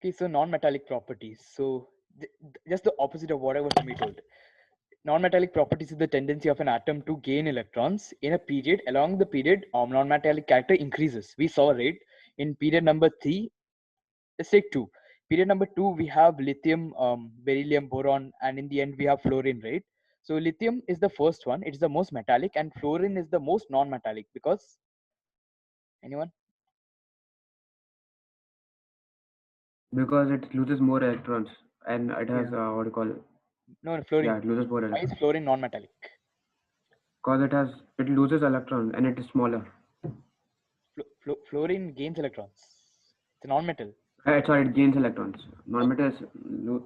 Okay, so non-metallic properties. So just the opposite of whatever Samir told. Non-metallic properties is the tendency of an atom to gain electrons in a period. Along the period, non-metallic character increases. We saw, right, in period number 3. Let's take 2. Period number 2, we have lithium, beryllium, boron, and in the end we have fluorine, right? So lithium is the first one. It's the most metallic, and fluorine is the most non-metallic because anyone? Because it loses more electrons and it has what do you call it? No, fluorine. Yeah, it loses more Why electrons. is fluorine non-metallic? Because it loses electrons and it is smaller. Fluorine gains electrons. It's a non-metal. Sorry, it gains electrons. Non-metals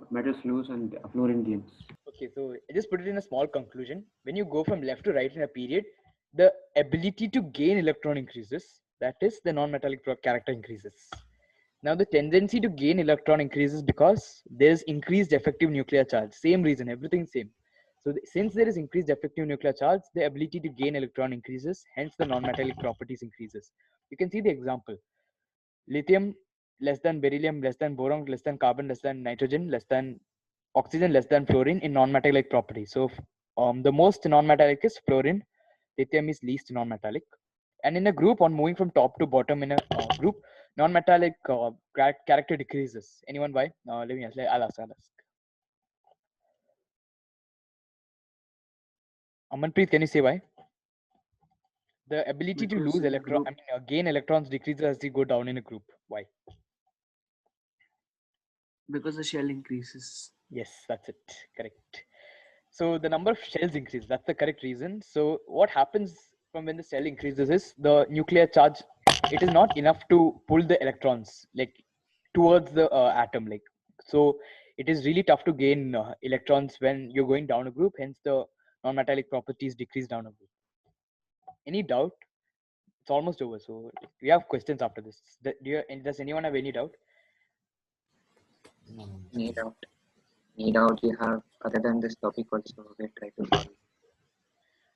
metals lose and fluorine gains. Okay, so I just put it in a small conclusion. When you go from left to right in a period, the ability to gain electron increases. That is, the non-metallic character increases. Now the tendency to gain electron increases because there is increased effective nuclear charge. Same reason, everything same. So since there is increased effective nuclear charge, the ability to gain electron increases. Hence, the non-metallic properties increases. You can see the example. Lithium less than beryllium, less than boron, less than carbon, less than nitrogen, less than oxygen, less than fluorine in non-metallic property. So the most non-metallic is fluorine. Lithium is least non-metallic. And in a group, on moving from top to bottom in a group, non-metallic character decreases. Anyone why? Let me ask. I'll ask. Amanpreet, can you say why? The ability to lose gain electrons decreases as you go down in a group. Why? because the shell increases. Yes, that's it. Correct. So the number of shells increases. That's the correct reason. So what happens from when the cell increases is the nuclear charge. It is not enough to pull the electrons like towards the atom. Like so, it is really tough to gain electrons when you're going down a group. Hence, the non-metallic properties decrease down a group. Any doubt? It's almost over. So we have questions after this. Does anyone have any doubt? Any doubt? Any doubt you have other than this topic also? We try to solve.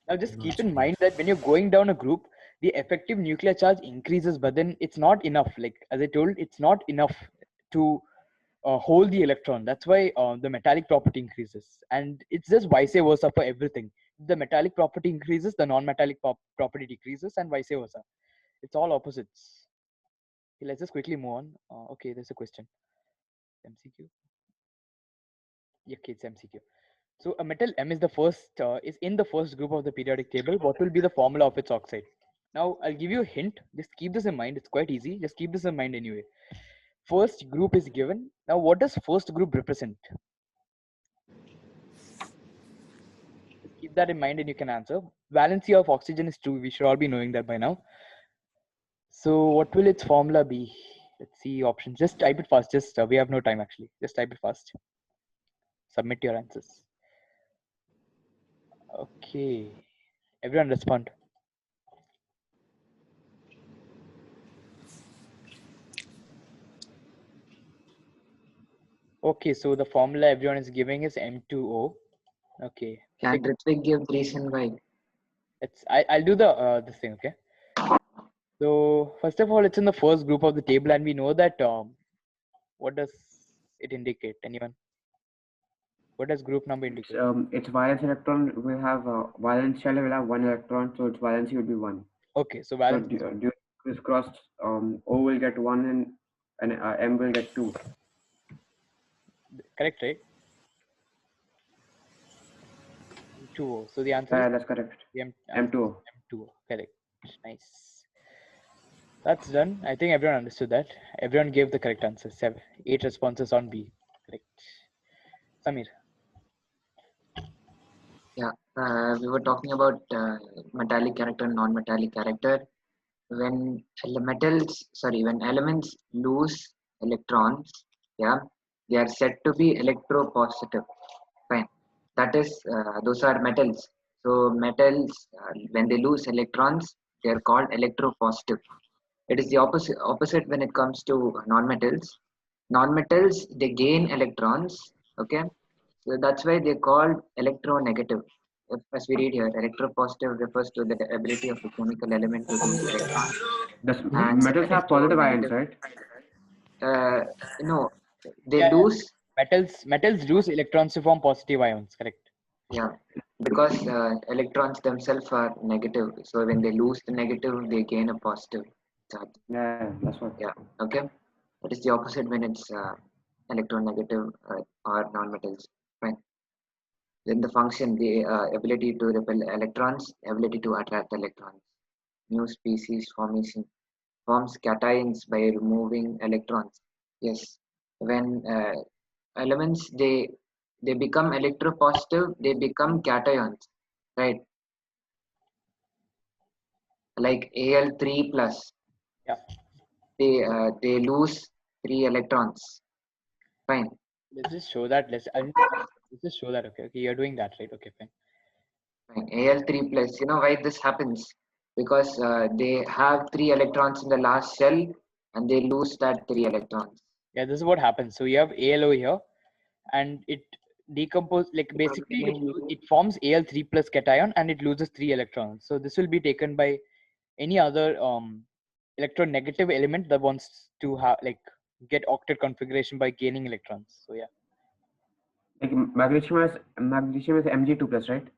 Now, just keep in mind that when you're going down a group, the effective nuclear charge increases, but then it's not enough. Like as I told, it's not enough to hold the electron. That's why the metallic property increases, and it's just vice versa for everything. The metallic property increases, the non-metallic property decreases, and vice versa. It's all opposites. Okay, let's just quickly move on. Okay, there's a question. MCQ. Yeah, okay, it's MCQ. So a metal M is in the first group of the periodic table. What will be the formula of its oxide? Now I'll give you a hint. Just keep this in mind. It's quite easy. Just keep this in mind anyway. First group is given. Now what does first group represent? Just keep that in mind and you can answer. Valency of oxygen is 2. We should all be knowing that by now. So what will its formula be? Let's see options. Just type it fast. We have no time actually. Just type it fast. Submit your answers. Okay. Everyone respond. Okay, so the formula everyone is giving is M2O. Okay. Can Ritvik give the reason why? I'll do this thing, okay? So first of all, it's in the first group of the table, and we know that what does it indicate? Anyone? What does group number indicate? Its valence electron will have valence shell will have 1 electron, so its valency will be 1. Okay, so So valence. during this cross, O will get 1 and M will get 2. Correct, right? M2O. So the answer is That's correct. M2O. M2O. Correct. Nice. That's done. I think everyone understood that. Everyone gave the correct answer. 8 responses on B. Correct. Samir. Yeah, we were talking about metallic character, non-metallic character. When when elements lose electrons, yeah, they are said to be electropositive. Fine. That is, those are metals. So metals, when they lose electrons, they are called electropositive. It is the opposite when it comes to non-metals. Non-metals, they gain electrons. Okay, so that's why they called electronegative. As we read here, electropositive refers to the ability of a chemical element to lose electrons, and Metals have positive ions, electronegative. right? No, they Yeah, lose. metals lose electrons to form positive ions. Correct. Yeah, because electrons themselves are negative. So when they lose the negative, they gain a positive charge. Yeah, that's what. Yeah. Okay. That is the opposite when it's electronegative or non-metals. Fine. Then the function, the ability to repel electrons, ability to attract electrons. New species formation forms cations by removing electrons. Yes. When elements they become electropositive, they become cations, right? Like Al3 plus, Yeah. they lose 3 electrons. Fine. Let's just show that. Let's just show that. Okay. Okay. You're doing that, right? Okay. Fine. Fine. Al3 plus. You know why this happens? Because they have 3 electrons in the last shell, and they lose that 3 electrons. Yeah. This is what happens. So you have ALO here, and it decomposes. Like basically, it forms Al3 plus cation, and it loses 3 electrons. So this will be taken by any other electronegative element that wants to have get octet configuration by gaining electrons. So yeah. Like magnesium is Mg2 plus, right?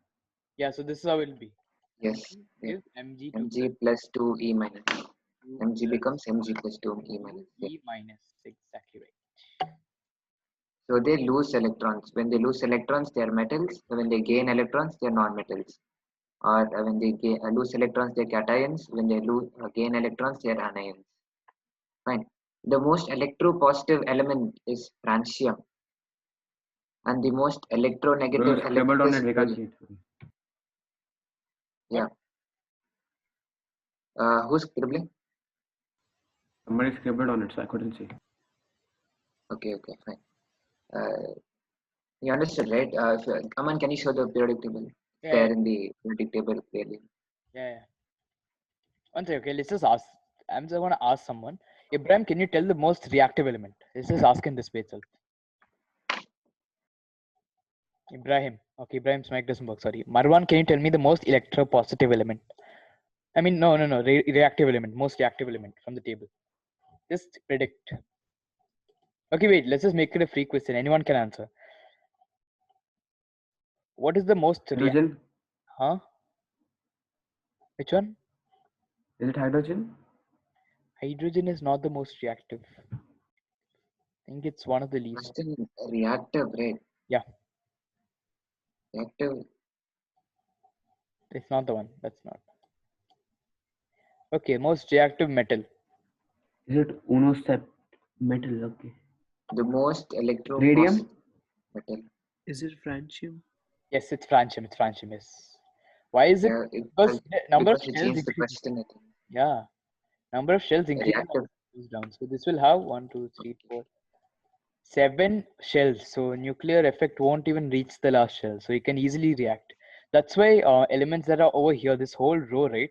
Yeah. So this is how it will be. Yes. Yeah. Is Mg2 Mg plus 2 E minus. 2 Mg becomes Mg plus 2 E minus. Yeah. E minus. Exactly right. So they lose electrons. When they lose electrons, they are metals. When they gain electrons, they are non-metals. Or when they lose electrons, they are cations. When they gain electrons, they are anions. Fine. The most electropositive element is francium, and the most electronegative Those element scribbled on is it, we can't see it. yeah. Who's scribbling? Somebody scribbled on it, so I couldn't see. Okay, fine. You understood, right? Aman, can you show the periodic table? Yeah, There yeah, in the periodic table clearly. yeah. One second, okay, let's just ask. I'm just gonna ask someone. Ibrahim, can you tell the most reactive element? Let's just ask in this way itself. Ibrahim. Okay, Ibrahim's mic doesn't work. Sorry. Marwan, can you tell me the most electropositive element? I mean, no. Reactive element, most reactive element from the table. Just predict. Okay, wait. Let's just make it a free question. Anyone can answer. What is the most Hydrogen? Huh? Which one? Is it hydrogen? Hydrogen is not the most reactive. I think it's one of the least. Question reactive, right? Yeah. Reactive. It's not the one. That's not. Okay, most reactive metal. Is it unocept metal? Okay. The most electropositive Radium? metal. Is it francium? Yes, it's francium. It's francium. Yes. Why is it? Yeah, Because the number of because you shells changed the increases. question, I think. Yeah. Number of shells increases Reactive. goes down. So this will have 1, 2, 3, 4, 7 shells. So nuclear effect won't even reach the last shell. So it can easily react. That's why elements that are over here, this whole row, right?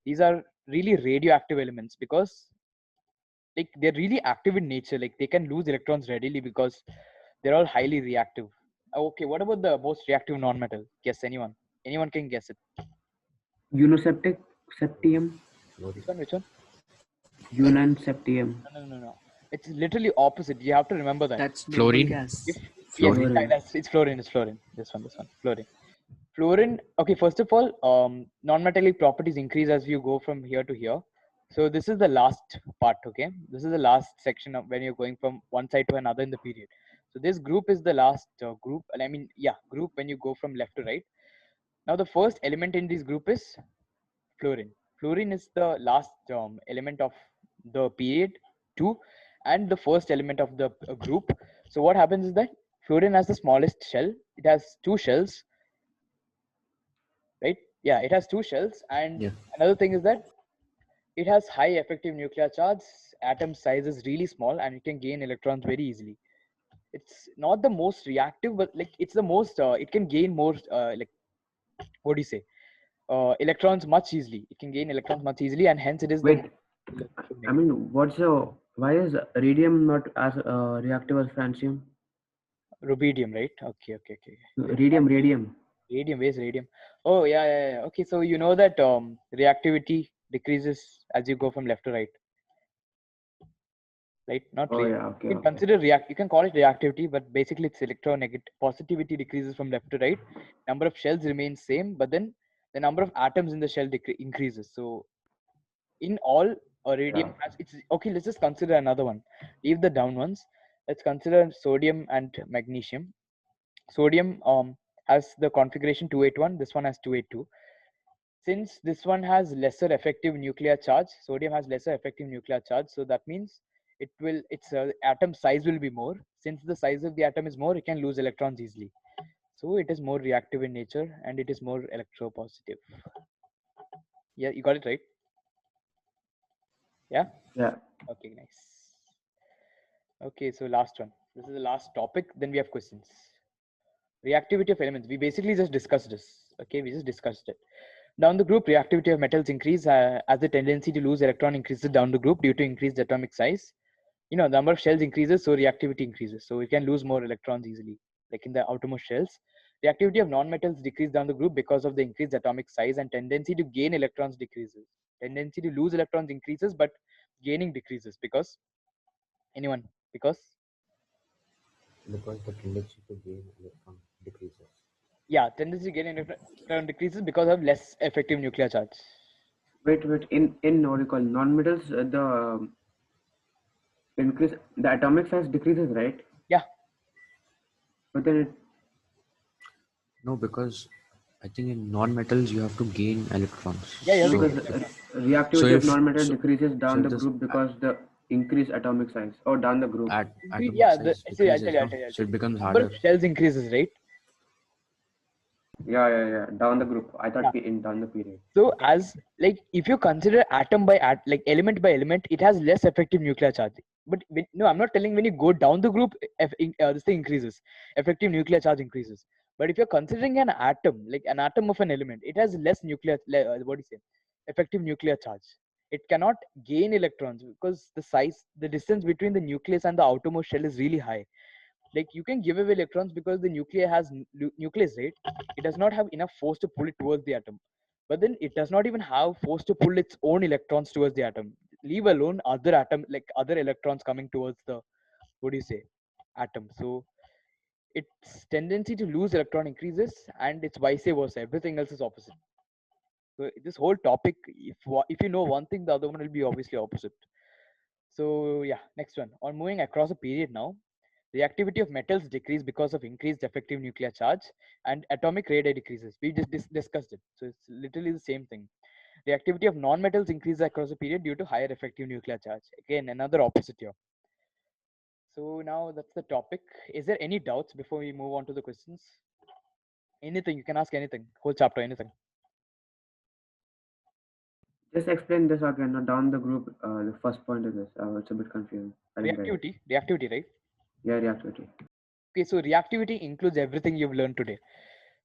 These are really radioactive elements because like they're really active in nature. Like they can lose electrons readily because they're all highly reactive. Okay, what about the most reactive non-metal? Guess anyone. Anyone can guess it. Unoseptic? Septium? Which one? Which one? Unanseptium. No. It's literally opposite. You have to remember that. That's noble Fluorine? gas. If Fluorine. yes, it's fluorine. It's fluorine. This one. Fluorine. Fluorine. Okay, first of all, non-metallic properties increase as you go from here to here. So this is the last part. Okay, this is the last section of when you're going from one side to another in the period. So this group is the last group. I mean, yeah, group when you go from left to right. Now the first element in this group is fluorine. Fluorine is the last element of the period 2 and the first element of the group. So what happens is that fluorine has the smallest shell. It has 2 shells, right? Yeah, it has 2 shells. And Yeah. another thing is that it has high effective nuclear charge. Atom size is really small and it can gain electrons very easily. It's not the most reactive, but like it's the most, it can gain more, like, what do you say? Electrons much easily. It can gain electrons much easily, and hence it is the Wait, I electronegative. mean, why is radium not as reactive as francium? Rubidium, right? Okay. Radium. Radium, where's radium? Oh, yeah. Okay, so you know that reactivity decreases as you go from left to right, right? Not Oh really. yeah, okay, You can okay. consider you can call it reactivity, but basically it's electronegative. Positivity decreases from left to right. Number of shells remains same, but then the number of atoms in the shell increases. So in all, radium Yeah. has it's okay. Let's just consider another one. Leave the down ones. Let's consider sodium and magnesium. Sodium has the configuration 281. This one has 282. Since this one has lesser effective nuclear charge, sodium has lesser effective nuclear charge, so that means its atom size will be more. Since the size of the atom is more, it can lose electrons easily. So it is more reactive in nature and it is more electropositive. Yeah, you got it right. Yeah. Yeah. Okay, nice. Okay, so last one. This is the last topic. Then we have questions. Reactivity of elements. We basically just discussed this. Okay, we just discussed it. Down the group, reactivity of metals increase as the tendency to lose electron increases down the group due to increased atomic size. You know, the number of shells increases, so reactivity increases. So we can lose more electrons easily, like in the outermost shells. Reactivity of non-metals decrease down the group because of the increased atomic size, and tendency to gain electrons decreases. Tendency to lose electrons increases, but gaining decreases because because Because the tendency to gain electron decreases. yeah, tendency to gain electron decreases because of less effective nuclear charge. Wait. In what do you call non-metals, the atomic size decreases, right? Yeah. But then No, because I think in non-metals you have to gain electrons. Yeah, you have to because gain electrons. reactivity of non-metal so, decreases so down the if this group because the increased atomic size or down the group. atomic Yeah, size see, I'll decreases, tell you. no? So it becomes Number harder. of shells increases, right? Yeah. Down the group. I thought Yeah. in down the period. So as like if you consider atom by like element by element, it has less effective nuclear charge. But no, I'm not telling when you go down the group, this thing increases, effective nuclear charge increases. But if you're considering an atom, like an atom of an element, it has less nuclear, what do you say, effective nuclear charge. It cannot gain electrons because the distance between the nucleus and the outermost shell is really high. Like you can give away electrons because the nucleus has nucleus, right? It does not have enough force to pull it towards the atom, but then it does not even have force to pull its own electrons towards the atom, leave alone other atom, like other electrons coming towards the, what do you say, atom. So its tendency to lose electron increases, and it's vice versa, everything else is opposite. So this whole topic, if you know one thing, the other one will be obviously opposite. So yeah, next one. On moving across a period now, the activity of metals decrease because of increased effective nuclear charge, and atomic radii decreases. We just discussed it. So it's literally the same thing. The activity of non-metals increases across a period due to higher effective nuclear charge. Again, another opposite here. So now that's the topic. Is there any doubts before we move on to the questions? Anything, you can ask anything, whole chapter, anything. Just explain this again. Down the group. The first point of this. It's a bit confusing. I didn't get it. Reactivity, right? Yeah, reactivity. Okay, so reactivity includes everything you've learned today.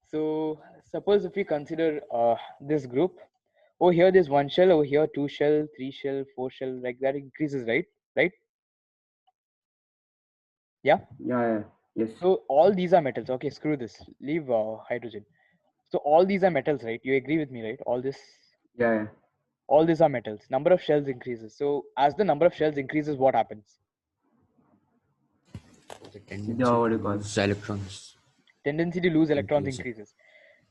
So suppose if we consider this group, over here there's one shell, over here 2 shell, 3 shell, 4 shell, like that increases, right? Yeah. Yes. So all these are metals. Okay, screw this, leave hydrogen. So all these are metals, right? You agree with me, right? All this, Yeah. all these are metals. Number of shells increases. So as the number of shells increases, what happens? The tendency Yeah, what do to you call it? lose electrons Tendency to lose electrons increases. increases.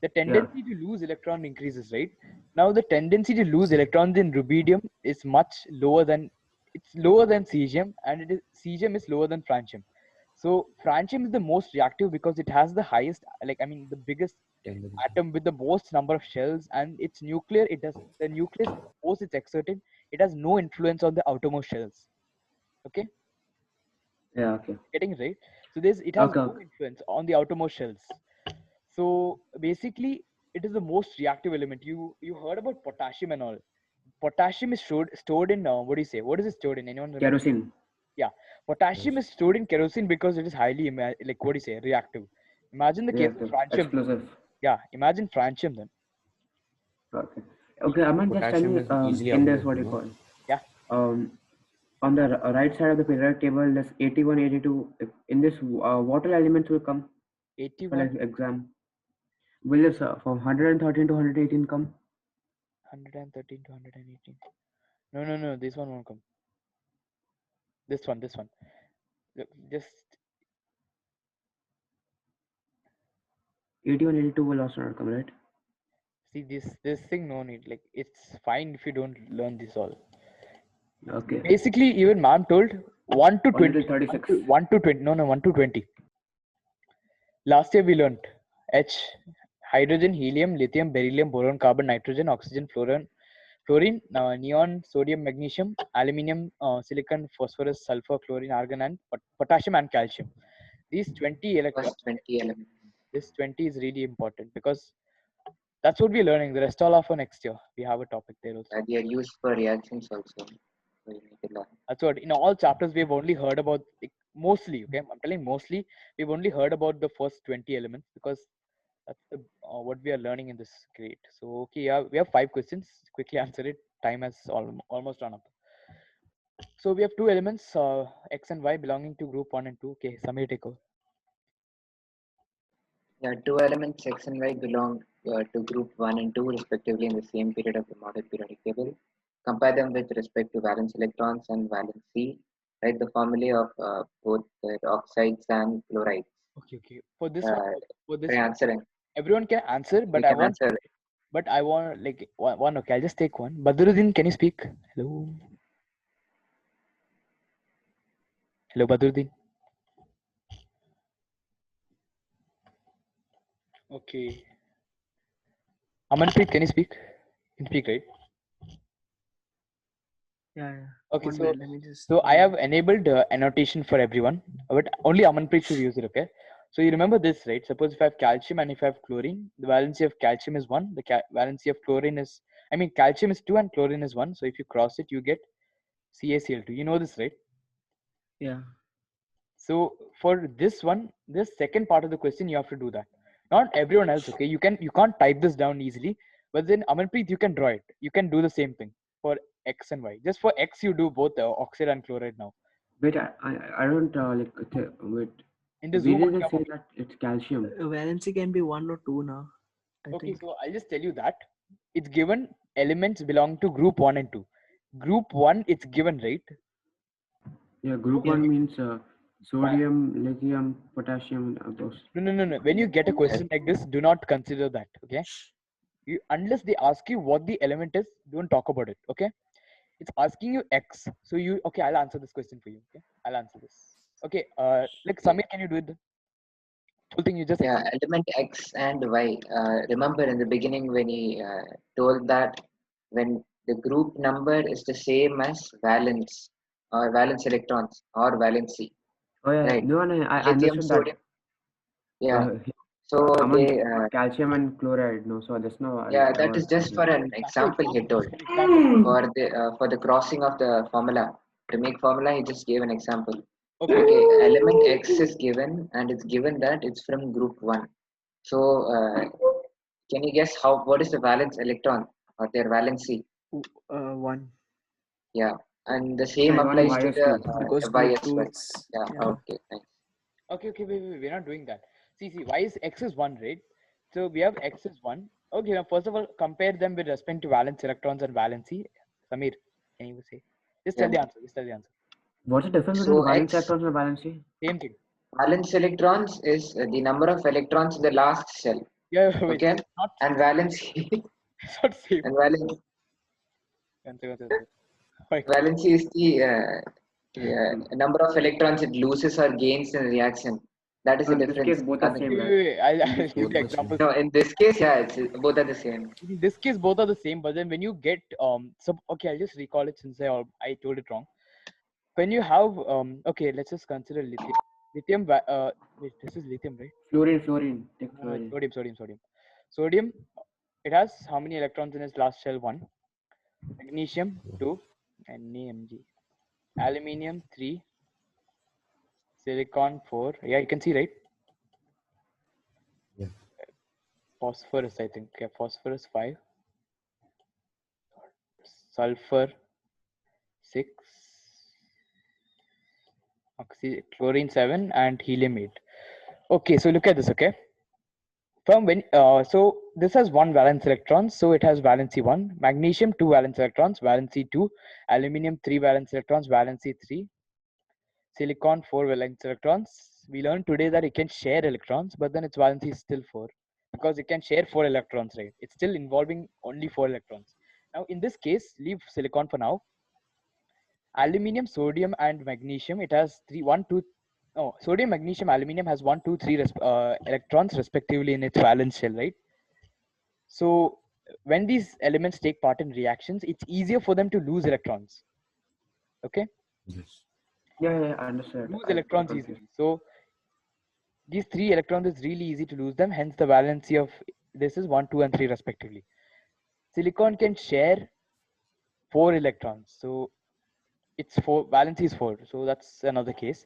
The tendency to lose electron increases, right? Now the tendency to lose electrons in rubidium is much lower than, it's lower than cesium, and cesium is lower than francium. So francium is the most reactive because it has the highest, like I mean the biggest Tendency. atom with the most number of shells, and its nuclear, it does, the nucleus force it's exerted, it has no influence on the outermost shells. Okay, Yeah. Okay. getting it right? So it has no Okay. influence on the outermost shells. So basically, it is the most reactive element. You heard about potassium and all. Potassium is stored in what do you say? What is it stored in? Anyone remember? Kerosene. Yeah, potassium is stored in kerosene because it is highly like what do you say, reactive. Imagine the case of Reactive. francium. Explosive. Yeah, imagine francium then. Okay. Okay. Aman, just tell Potassium me. is easily In this, absorbed, what do you no? call? Yeah. On the right side of the periodic table, there's 81, 82. In this, what all elements will come for 81, like exam? Will this from 113 to 118 come? 113 to 118. No. This one won't come. This one. Look, just 81, 82 will also not come, right? see this thing. No need. Like it's fine if you don't learn this all. Okay. Basically, even ma'am told 1 to Only 20. till 36. 1 to 20. No, 1 to 20. Last year we learned H, hydrogen, helium, lithium, beryllium, boron, carbon, nitrogen, oxygen, fluorine, neon, sodium, magnesium, aluminium, silicon, phosphorus, sulfur, chlorine, argon, and potassium and calcium. These 20 electrons, First 20 elements. this 20 is really important because that's what we're learning. The rest all are for next year. We have a topic there also. They are used for reactions also. So you need to learn. That's what in all chapters we've only heard about, like, mostly. Okay, I'm telling mostly we've only heard about the first 20 elements because that's what we are learning in this grade. So okay, yeah, we have 5 questions. Quickly answer it. Time has almost run up. So we have 2 elements, X and Y, belonging to group 1 and 2. Okay, Samir, take over. Yeah, two elements X and Y belong to group 1 and 2 respectively in the same period of the model periodic table. Compare them with respect to valence electrons and valence C. Write the formulae of both the oxides and chlorides. Okay. For this Uh, one, Try answering. everyone can answer, but You can answer. I want like one. Okay, I'll just take one. Badruddin, can you speak? Hello. Hello, Badruddin. Okay. Amanpreet, can you speak? You can speak, right? Yeah. Okay, One minute, let me just. so I have enabled annotation for everyone, but only Amanpreet should use it. Okay. So you remember this, right? Suppose if I have calcium and if I have chlorine, the valency of calcium is 1, the valency of chlorine is, calcium is 2 and chlorine is 1. So if you cross it, you get CaCl2. You know this, right? Yeah. So for this one, this second part of the question, you have to do that. Not everyone else, okay? You can't type this down easily, but then Amanpreet, you can draw it. You can do the same thing for X and Y. Just for X, you do both oxide and chloride now. Wait, I don't wait. In the We Zoom on didn't your say mobile. that it's calcium. Valency can be 1 or 2 now. I Okay, think. so I'll just tell you that it's given elements belong to group 1 and 2. Group 1, it's given, right? Yeah, group Yeah. 1 means sodium, lithium, potassium, those. No. When you get a question like this, do not consider that, okay? Unless they ask you what the element is, don't talk about it, okay? It's asking you X. So okay, I'll answer this question for you, okay? I'll answer this. Okay, like Samir, can you do it? The whole thing you just Yeah, explained. element X and Y. Remember in the beginning when he told that when the group number is the same as valence or valence electrons or valency, Oh yeah, right? no, I Lithium, understood that. sodium. Yeah. Uh, So Aman they, talked about calcium and chloride. No, so just now yeah, I that was is just for an example he told. Just an example. For the crossing of the formula. To make formula, he just gave an example. Okay. Okay, element X is given, and it's given that it's from group 1. So, can you guess what is the valence electron or their valency? 1. Yeah, and the same Yeah, one applies to the YS2. Because Y group as 2 well. it's. Yeah, Yeah. okay, thanks. Okay, wait, we're not doing that. See, Y is X is 1, right? So we have X is 1. Okay, now first of all, compare them with respect to valence electrons and valency. Samir, can you say? Just tell Yeah. the answer. Just tell the answer. What's the difference So between valence X, electrons and valency? Same thing. valence electrons is the number of electrons in the last shell. Yeah, wait. Okay, Not and valency it's not same. and valence One second. Wait. valency is the number of electrons it loses or gains in a reaction. That is the In this difference. case, both are Nothing. same, right? Wait. I'll In this give Both the the example. No, in this case, yeah, it's both are the same. In this case, both are the same. But then when you get okay, I'll just recall it since I told it wrong. When you have okay, let's just consider lithium. Wait, this is lithium, right? Fluorine. Take No, fluorine. sodium. Sodium, it has how many electrons in its last shell? 1. Magnesium 2, NaMg. Aluminium 3, silicon 4. Yeah, you can see, right? Yeah. Phosphorus, I think. Yeah, phosphorus 5. Sulfur 6. Chlorine 7 and helium 8. Okay, so look at this, okay? From when so this has 1 valence electron, so it has valency 1. Magnesium 2 valence electrons, valency 2. Aluminium 3 valence electrons, valency 3. Silicon 4 valence electrons. We learned today that it can share electrons, but then its valency is still 4 because it can share 4 electrons, right? It's still involving only 4 electrons. Now in this case, leave silicon for now. Aluminium, sodium, and magnesium, it has sodium, magnesium, aluminium has 1, 2, 3 electrons respectively in its valence shell, right? So when these elements take part in reactions, it's easier for them to lose electrons. Okay? Yes. Yeah, I understood. Lose I electrons confused. easily. So these 3 electrons is really easy to lose them. Hence the valency of this is 1, 2, and 3 respectively. Silicon can share 4 electrons. So it's 4, valency is 4. So that's another case.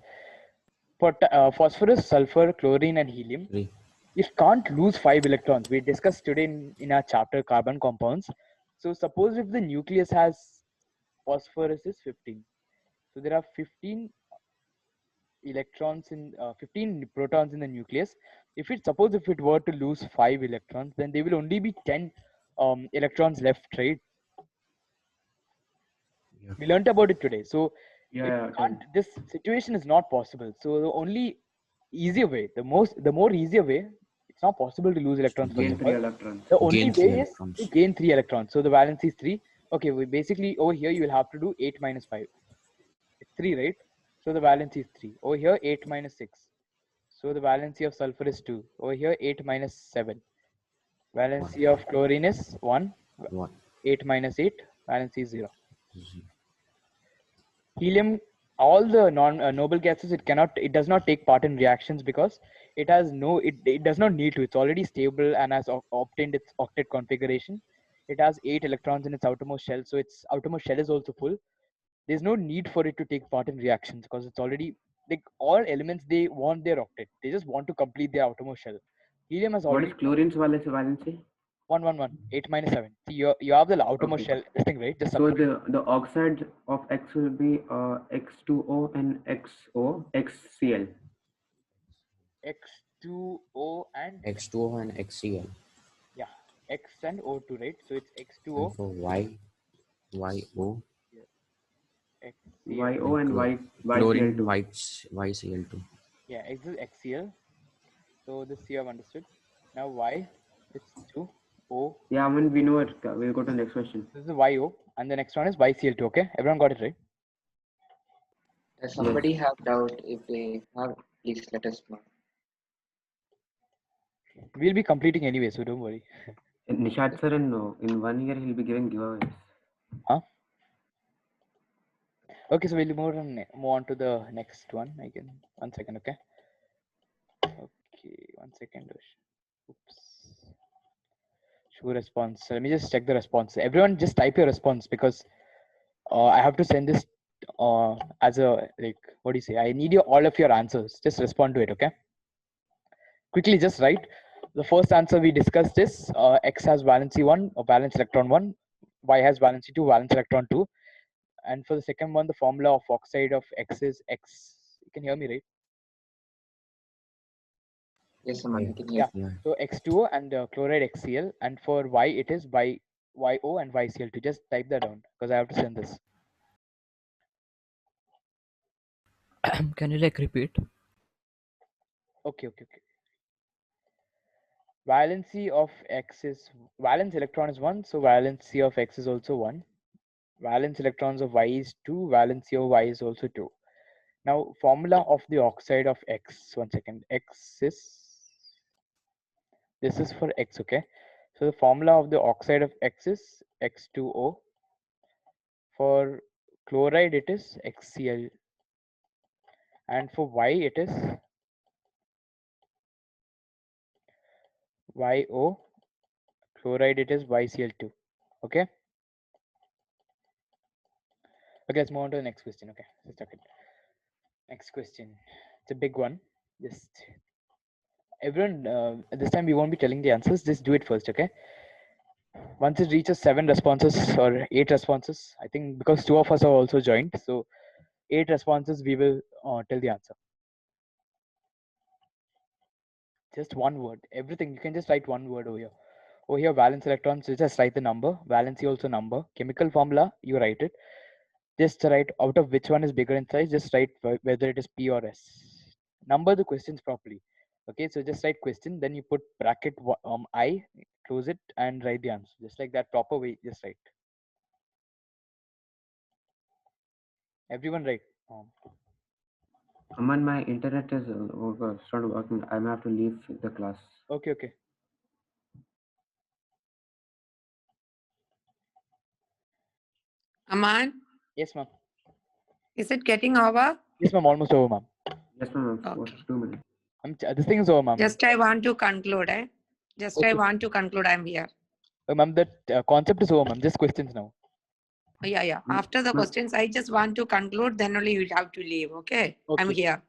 For phosphorus, sulfur, chlorine, and helium, 3. it can't lose 5 electrons. We discussed today in our chapter carbon compounds. So suppose if the nucleus has phosphorus is 15. So there are 15 electrons in 15 protons in the nucleus. If it were to lose 5 electrons, then there will only be 10 electrons left, right? Yeah. We learned about it today. So Yeah, this situation is not possible. So the only easier way, the more easier way, it's not possible to lose electrons. gain first of 3 all. electrons. The only Gain 3 way is electrons. to gain 3 electrons. So the valence is 3. Okay, we basically over here you will have to do 8 minus 5. It's 3, right? So the valence is 3. Over here 8 minus 6. So the valency of sulfur is 2. Over here 8 minus 7. Valency of chlorine is 1. 1. 8 minus 8. Valency is 0. 0. Helium all the noble gases, it does not take part in reactions because it has it does not need to. It's already stable and has obtained its octet configuration. It has 8 electrons in its outermost shell, so its outermost shell is also full. There's no need for it to take part in reactions because it's already, like, all elements, they want their octet, they just want to complete their outermost shell. Helium has What already is chlorine's valency? 111 8 minus 7. See, you have the outermost Okay. shell, this thing, right? Just So subtract. the oxide of X will be X2O and XCl. X2O and X2O and XCl. yeah, X and O2, right? So it's X2O, And for YO XCl. YO and chlorine YCl2. YCl2. Yeah, X is XCl. So this you have understood. Now Y, it's 2O. Yeah, when we know it, we'll go to the next question. This is YO, and the next one is YCl2. Okay, everyone got it right? Does somebody have doubt? If they have, please let us know. We'll be completing anyway, so don't worry. Nishad sir, in 1 year he'll be giving giveaways. Huh? Okay, so we'll move on to the next one. I can 1 second. Okay. Okay, 1 second. Oops. Show response. So let me just check the response. Everyone, just type your response because I have to send this as a, like, what do you say? I need all of your answers. Just respond to it. Okay. Quickly, just write. The first answer we discussed is X has valency 1 or valence electron 1, Y has valency 2, valence electron 2. And for the second one, the formula of oxide of X is X. You can hear me, right? Yes, Aman, Yeah. we can hear. Yeah. So X2O and chloride XCl. And for Y, it is YO and YCl2. Just type that down because I have to send this. Can you like repeat? Okay. Valency of X is, valence electron is 1, so valency of X is also 1. Valence electrons of Y is 2, valency of Y is also 2. Now, formula of the oxide of X, 1 second, X is, this is for X, okay? So the formula of the oxide of X is X2O. For chloride, it is XCl. And for Y, it is YO. Chloride, it is YCl2. Okay? Okay, let's move on to the next question. Okay, let's check it. Next question. It's a big one. Just everyone, this time we won't be telling the answers. Just do it first, okay? Once it reaches 7 responses or 8 responses, I think because 2 of us are also joined, so 8 responses we will tell the answer. Just one word. Everything you can just write one word over here. Over here, valence electrons. You just write the number. Valency also number. Chemical formula, you write it. Just write out of which one is bigger in size. Just write whether it is P or S. Number the questions properly. Okay, so just write question, then you put bracket I, close it, and write the answer. Just like that, proper way. Just write. Everyone write. Aman, my internet is started working. I may have to leave the class. Okay. Aman, Yes, ma'am. is it getting over? Yes, ma'am. Almost over, ma'am. Yes, ma'am. Okay. 2 minutes. This thing is over, ma'am. Just I want to conclude. Just I Okay. want to conclude. I'm here. Ma'am, that concept is over, ma'am. Just questions now. Yeah. After the questions, I just want to conclude. Then only you have to leave. Okay. I'm here.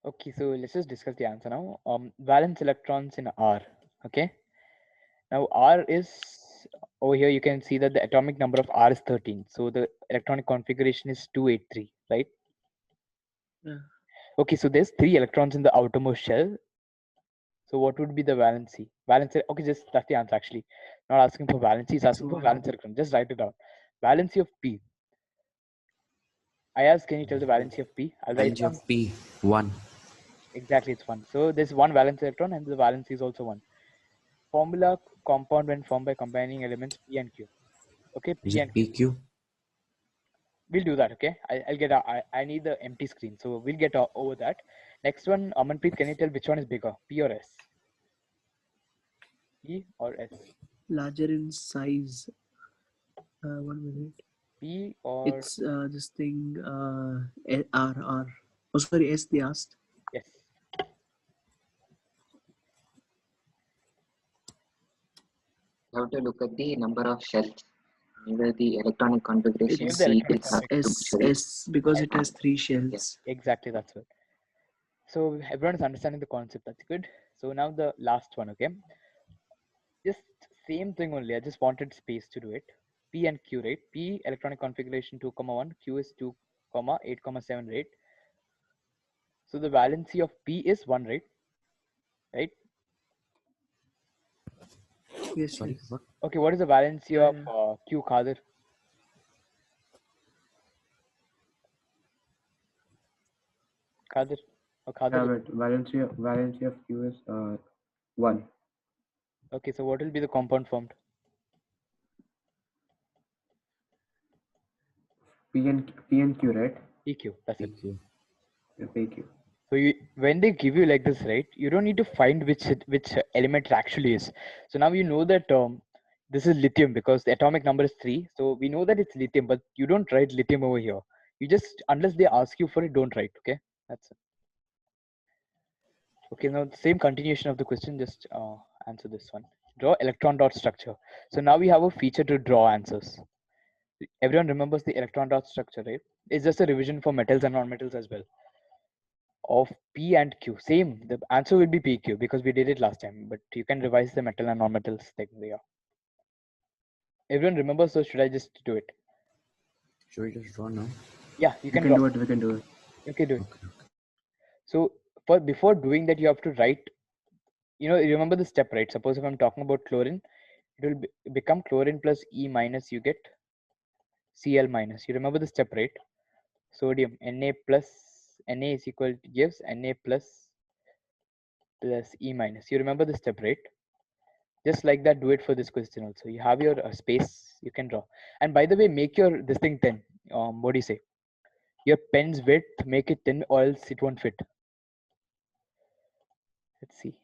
Okay, so let's just discuss the answer now. Valence electrons in R. Okay. Now R is over here. You can see that the atomic number of R is 13. So the electronic configuration is 283, right? Yeah. Okay, so there's 3 electrons in the outermost shell. So what would be the valency? Valency. Okay, just that's the answer actually. Not asking for valency, it's asking for valence electron. Just write it down. Valency of P. Ayaz, can you tell the valency of P? I'll write Valency down. of P 1. Exactly, it's 1. So there's one valence electron and the valency is also 1. Formula compound when formed by combining elements P and Q. Okay, Is P it and Q. PQ? We'll do that, okay? I'll get, I need the empty screen. So we'll get over that. Next one, Amanpreet, can you tell which one is bigger, P or S? P or S? Larger in size. 1 minute. P or It's this thing R. Oh, sorry, S they asked. yes. You have to look at the number of shells. Either the electronic configuration Give the C electronic is not It's to show. S because it has 3 shells. Exactly, that's it. So everyone is understanding the concept. That's good. So now the last one, okay? Just same thing only. I just wanted space to do it. P and Q, right? P electronic configuration 2,1, Q is 2, 8,7, right? So the valency of P is 1, right? Right? Yes, Sorry, yes. what? Okay, what is the valency Yeah, of Q, Khadir? Khadir? Or Khadir? Yeah, but valency of Q is 1. Okay, so what will be the compound formed? P and Q, right? PQ, that's it. PQ. Yeah, PQ. So when they give you like this, right, you don't need to find which element it actually is. So now you know that this is lithium because the atomic number is 3. So we know that it's lithium, but you don't write lithium over here. You just, unless they ask you for it, don't write. Okay, that's it. Okay, now the same continuation of the question. Just answer this one. Draw electron dot structure. So now we have a feature to draw answers. Everyone remembers the electron dot structure, right? It's just a revision for metals and non-metals as well. Of P and Q. Same, the answer will be PQ because we did it last time, but you can revise the metal and non-metals thing there. Everyone remembers, so should I just do it? Should we just draw now? Yeah, you We can can draw. do it. We can do it. Okay, do it. Okay. So before doing that, you have to write, you remember the step, right? Suppose if I'm talking about chlorine, it will become chlorine plus E minus, you get Cl minus. You remember the step, right? Sodium, Na plus, Na is equal to, gives Na plus E minus. You remember the step, right? Just like that, do it for this question also. You have your space, you can draw. And by the way, make your this thing 10. What do you say? Your pen's width, make it 10 or else it won't fit. Let's see.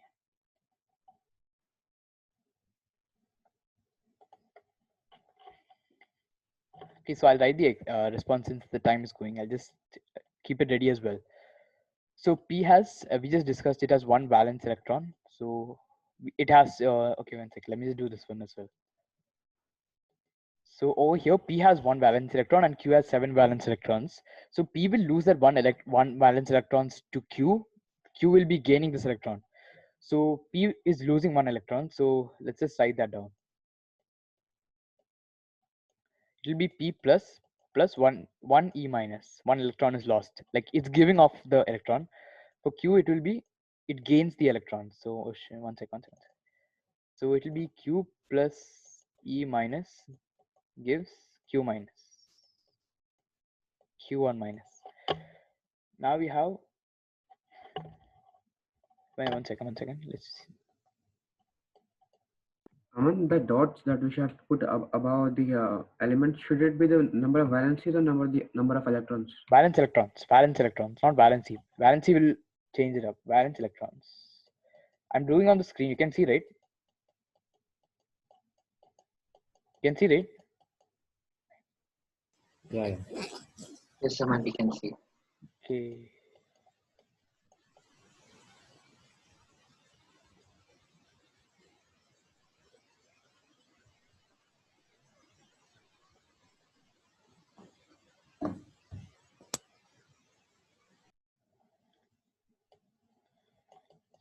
Okay, so I'll write the response since the time is going. I'll just keep it ready as well. So P has, we just discussed, it has one valence electron. So it has, okay, one second. Let me just do this one as well. So over here, P has one valence electron and Q has 7 valence electrons. So P will lose that one valence electrons to Q. Q will be gaining this electron. So P is losing 1 electron. So let's just write that down. It will be P plus 1 E minus. 1 electron is lost. Like it's giving off the electron. For Q, it will be, it gains the electron. So one second. So it will be Q plus E minus gives Q minus. Q1 minus. Now we have, wait, one second. Let's see. Aman, the dots that we should have to put above the element, should it be the number of valencies or number of electrons? Valence electrons, not valency. Valency will change it up. Valence electrons. I'm doing on the screen. You can see, right? You can see, right? Yeah. Yes, someone we can see. Okay.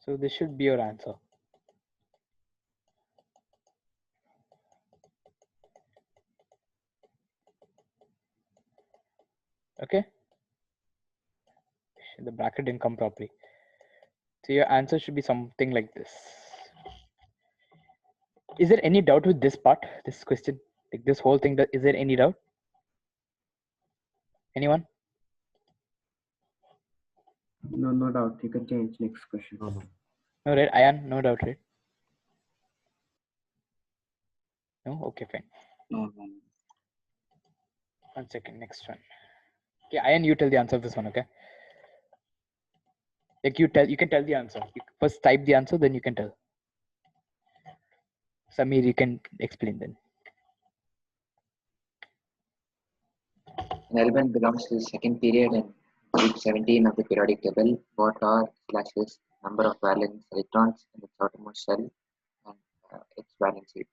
So this should be your answer. Okay. The bracket didn't come properly. So your answer should be something like this. Is there any doubt with this part, this question, like this whole thing? Is there any doubt? Anyone? No doubt. You can change next question. No, no. No, right? Ayan, no doubt, right? No? Okay, fine. No, no. 1 second, next one. Okay, Ayan, you tell the answer of this one, okay? Like you can tell the answer. You first type the answer, then you can tell. Samir, you can explain then. An element belongs to the second period in group 17 of the periodic table. What are slashes number of valence electrons in its outermost shell and its valence rate?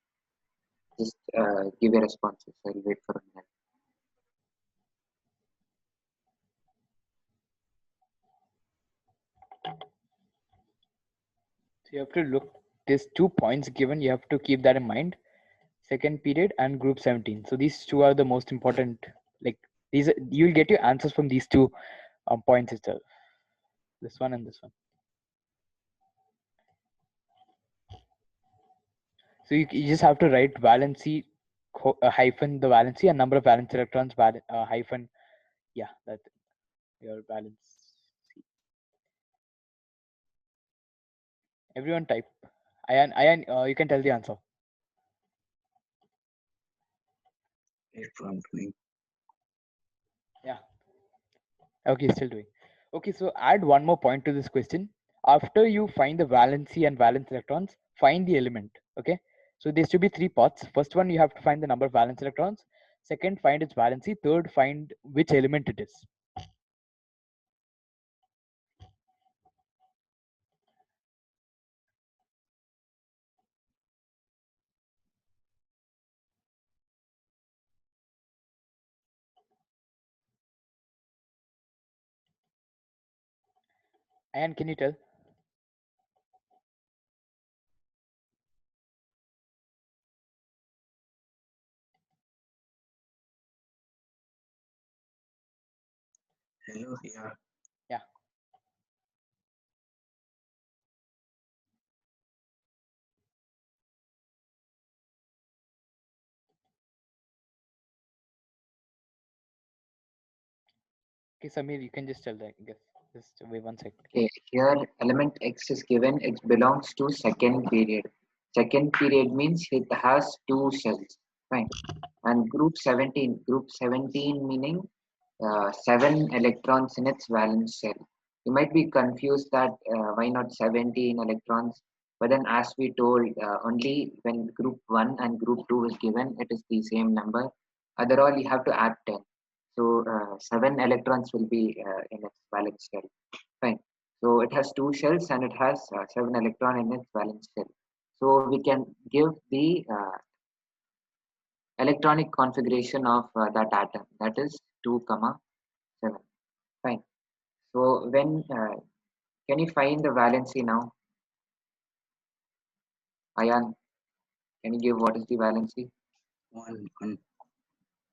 Just give your responses. I'll wait for a minute. So you have to look. There's 2 points given. You have to keep that in mind. Second period and group 17. So these two are the most important. Like these, you'll get your answers from these two points itself. This one and this one. So you just have to write valency hyphen the valency and number of valence electrons hyphen. Yeah, that's your valence. Everyone type. Ayan, you can tell the answer. Wait, I'm doing. Yeah. Okay, still doing. Okay, so add one more point to this question. After you find the valency and valence electrons, find the element. Okay. So there should be 3 parts. First one, you have to find the number of valence electrons. Second, find its valency. Third, find which element it is. And can you tell? Hello, yeah. Yeah. Okay, Samir, you can just tell that. I guess. Just wait 1 second. Okay, here element X is given. It belongs to second period. Second period means it has 2 shells. Fine. And group 17 meaning 7 electrons in its valence shell. You might be confused that why not 17 electrons, but then as we told, only when group 1 and group 2 is given, it is the same number. Otherwise, you have to add 10. So 7 electrons will be in its valence shell. Fine. So it has 2 shells and it has 7 electron in its valence shell. So we can give the electronic configuration of that atom, that is 2 comma 7. Fine. So when can you find the valency now? Ayan, can you give what is the valency? 1.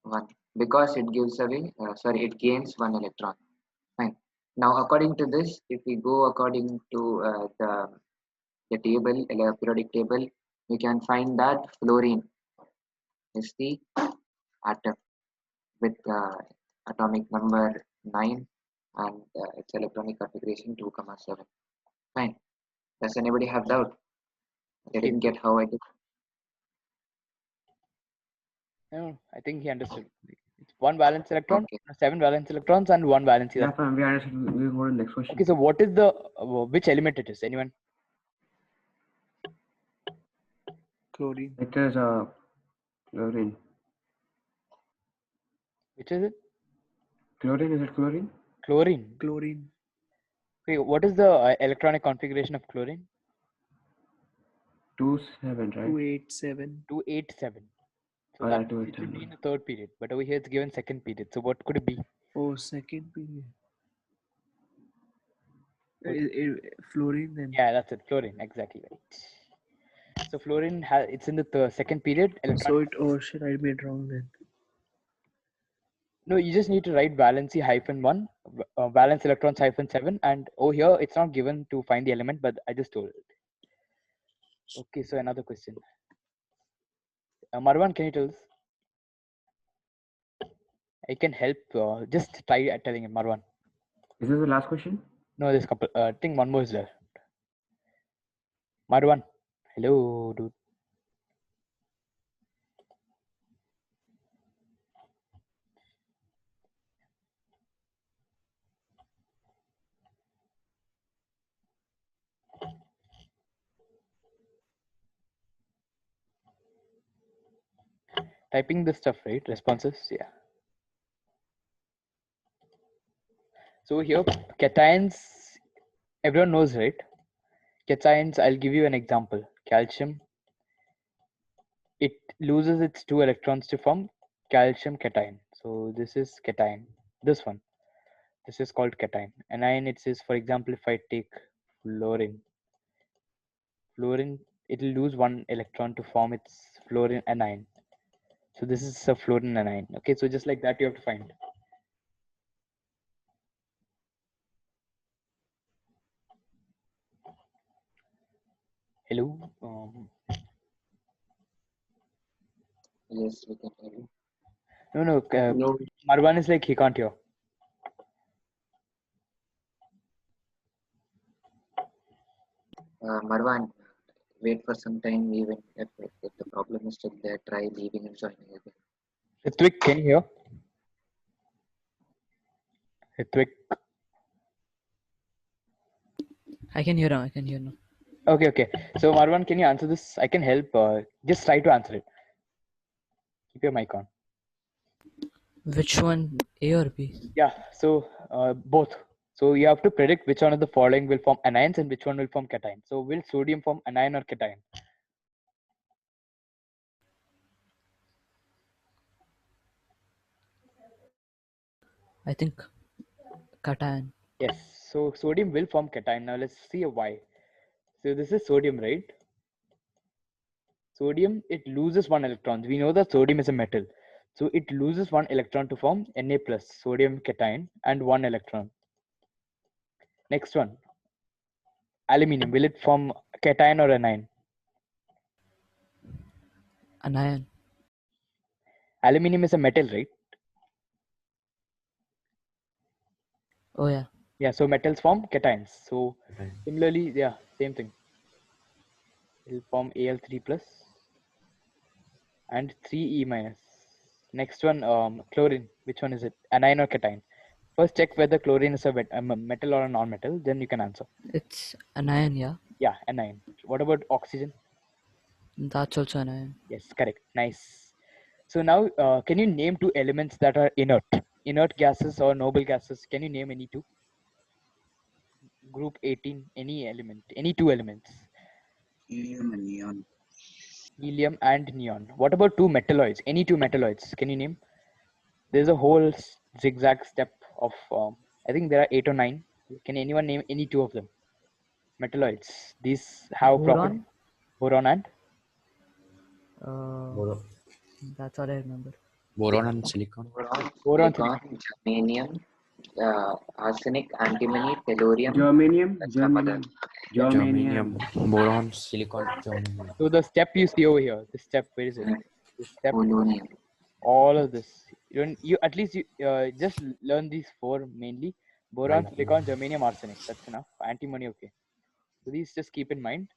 1. Because it gives away, it gains 1 electron. Fine. Now according to this, if we go according to the table, periodic table, we can find that fluorine is the atom with atomic number 9 and its electronic configuration 2 comma 7. Fine. Does anybody have doubt? I didn't get how I did. No, I think he understood. It's 1 valence electron, Okay. 7 valence electrons, and 1 valency. Yeah, fine. We understood. We go to the next question. Okay, so what is the which element it is? Anyone? Chlorine. It is chlorine. Which is it? Chlorine, is it chlorine? Chlorine. Chlorine. Okay, what is the electronic configuration of chlorine? 2-7, right? 287. 287. So Oh, that yeah, it should 287. be in the third period, but over here it's given second period. So what could it be? Oh, second period. What? Fluorine then. Yeah, that's it. Fluorine, exactly right. So fluorine it's in the second period. So oh shit, I made wrong then. No, you just need to write valency hyphen 1, valence electrons hyphen 7, and over here it's not given to find the element, but I just told it. Okay, so another question. Marwan, can you tell us? I can help. Just try telling him, Marwan. Is this the last question? No, there's couple. I think one more is there. Marwan. Hello, dude. Typing this stuff, right? Responses. Yeah. So here, cations, everyone knows, right? Cations, I'll give you an example. Calcium, it loses its 2 electrons to form calcium cation. So this is cation. This one. This is called cation. Anion, it says, for example, if I take fluorine, it will lose 1 electron to form its fluorine anion. So this is a fluorine anion. Okay, so just like that, you have to find. Hello. Yes, we can hear you. No. No, Marwan is like he can't hear. Marwan, wait for some time. Even if the problem is still there, try leaving and joining again. Ritwik, can you hear? Ritwik. I can hear now. I can hear now. Okay. So Marwan, can you answer this? I can help. Just try to answer it. Keep your mic on. Which one, A or B? Yeah. So both. So you have to predict which one of the following will form anions and which one will form cation. So will sodium form anion or cation? I think cation. Yes. So sodium will form cation. Now let's see why. So this is sodium, right? Sodium, it loses 1 electron. We know that sodium is a metal. So it loses 1 electron to form Na plus, sodium cation, and 1 electron. Next one, aluminium. Will it form cation or anion? Anion. Aluminium is a metal, right? Oh yeah. Yeah, so metals form cations. So Right. similarly, yeah, same thing. It will form Al3 plus and 3E minus. Next one, chlorine. Which one is it? Anion or cation? First check whether chlorine is a metal or a non-metal, then you can answer. It's anion, yeah. Yeah, anion. What about oxygen? That's also anion. Yes, correct. Nice. So now, can you name 2 elements that are inert? Inert gases or noble gases? Can you name any 2? Group 18, any element, any 2 elements. helium and neon. Helium and neon. What about 2 metalloids? Any 2 metalloids? Can you name? There's a whole zigzag step of, I think there are 8 or 9. Can anyone name any 2 of them? Metalloids. These have property. Boron. Boron and? Boron, That's all I remember. boron and silicon. Boron, Silicon, germanium, arsenic, antimony, tellurium, Germanium, and some other. germanium. Boron, silicon, germanium. So the step you see over here, this step, where is it? This step, Polonium. all of this. You at least just learn these 4 mainly. Boron, Right. silicon, germanium, arsenic. That's enough. Antimony, okay. So these just keep in mind.